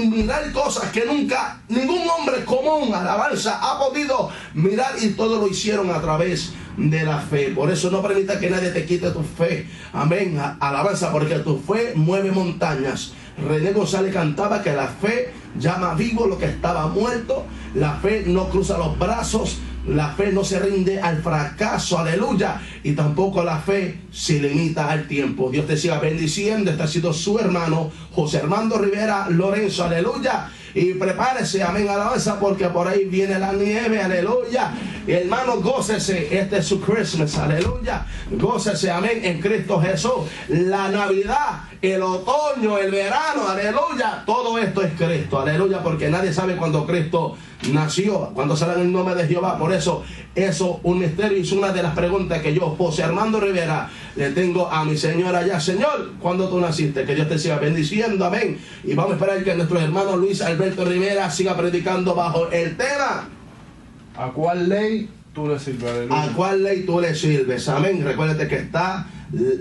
mirar cosas que nunca ningún hombre común, alabanza, ha podido mirar, y todo lo hicieron a través de la fe. Por eso no permita que nadie te quite tu fe, amén, alabanza, porque tu fe mueve montañas. René González cantaba que la fe llama vivo lo que estaba muerto. La fe no cruza los brazos, la fe no se rinde al fracaso, aleluya, y tampoco la fe se limita al tiempo. Dios te siga bendiciendo. Este ha sido su hermano José Armando Rivera Lorenzo, aleluya. Y prepárese, amén, alabanza, porque por ahí viene la nieve, aleluya. Y hermano, gócese, este es su Christmas, aleluya. Gócese, amén, en Cristo Jesús. La Navidad, el otoño, el verano, aleluya. Todo esto es Cristo, aleluya, porque nadie sabe cuándo Cristo nació, cuando sale en el nombre de Jehová. Por eso, eso un misterio. Y es una de las preguntas que yo, José Armando Rivera, le tengo a mi Señor allá. Señor, ¿cuándo tú naciste? Que Dios te siga bendiciendo, amén. Y vamos a esperar que nuestro hermano Luis Alberto Rivera siga predicando bajo el tema: ¿a cuál ley tú le sirves? Aleluya. ¿A cuál ley tú le sirves? Amén. Recuérdate que está,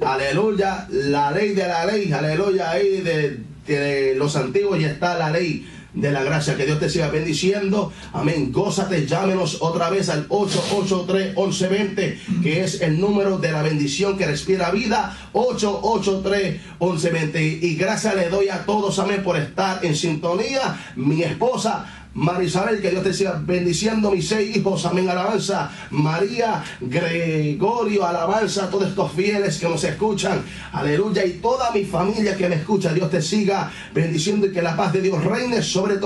aleluya, la ley de la ley, aleluya, ahí de los antiguos, y está la ley de la gracia. Que Dios te siga bendiciendo, amén. Gózate, llámenos otra vez al 883-1120, que es el número de la bendición que respira vida, 883-1120. Y gracias le doy a todos, amén, por estar en sintonía. Mi esposa Marisabel, que Dios te siga bendiciendo. Mis 6 hijos, amén, alabanza. María, Gregorio, alabanza. Todos estos fieles que nos escuchan, aleluya. Y toda mi familia que me escucha, Dios te siga bendiciendo, y que la paz de Dios reine sobre todo.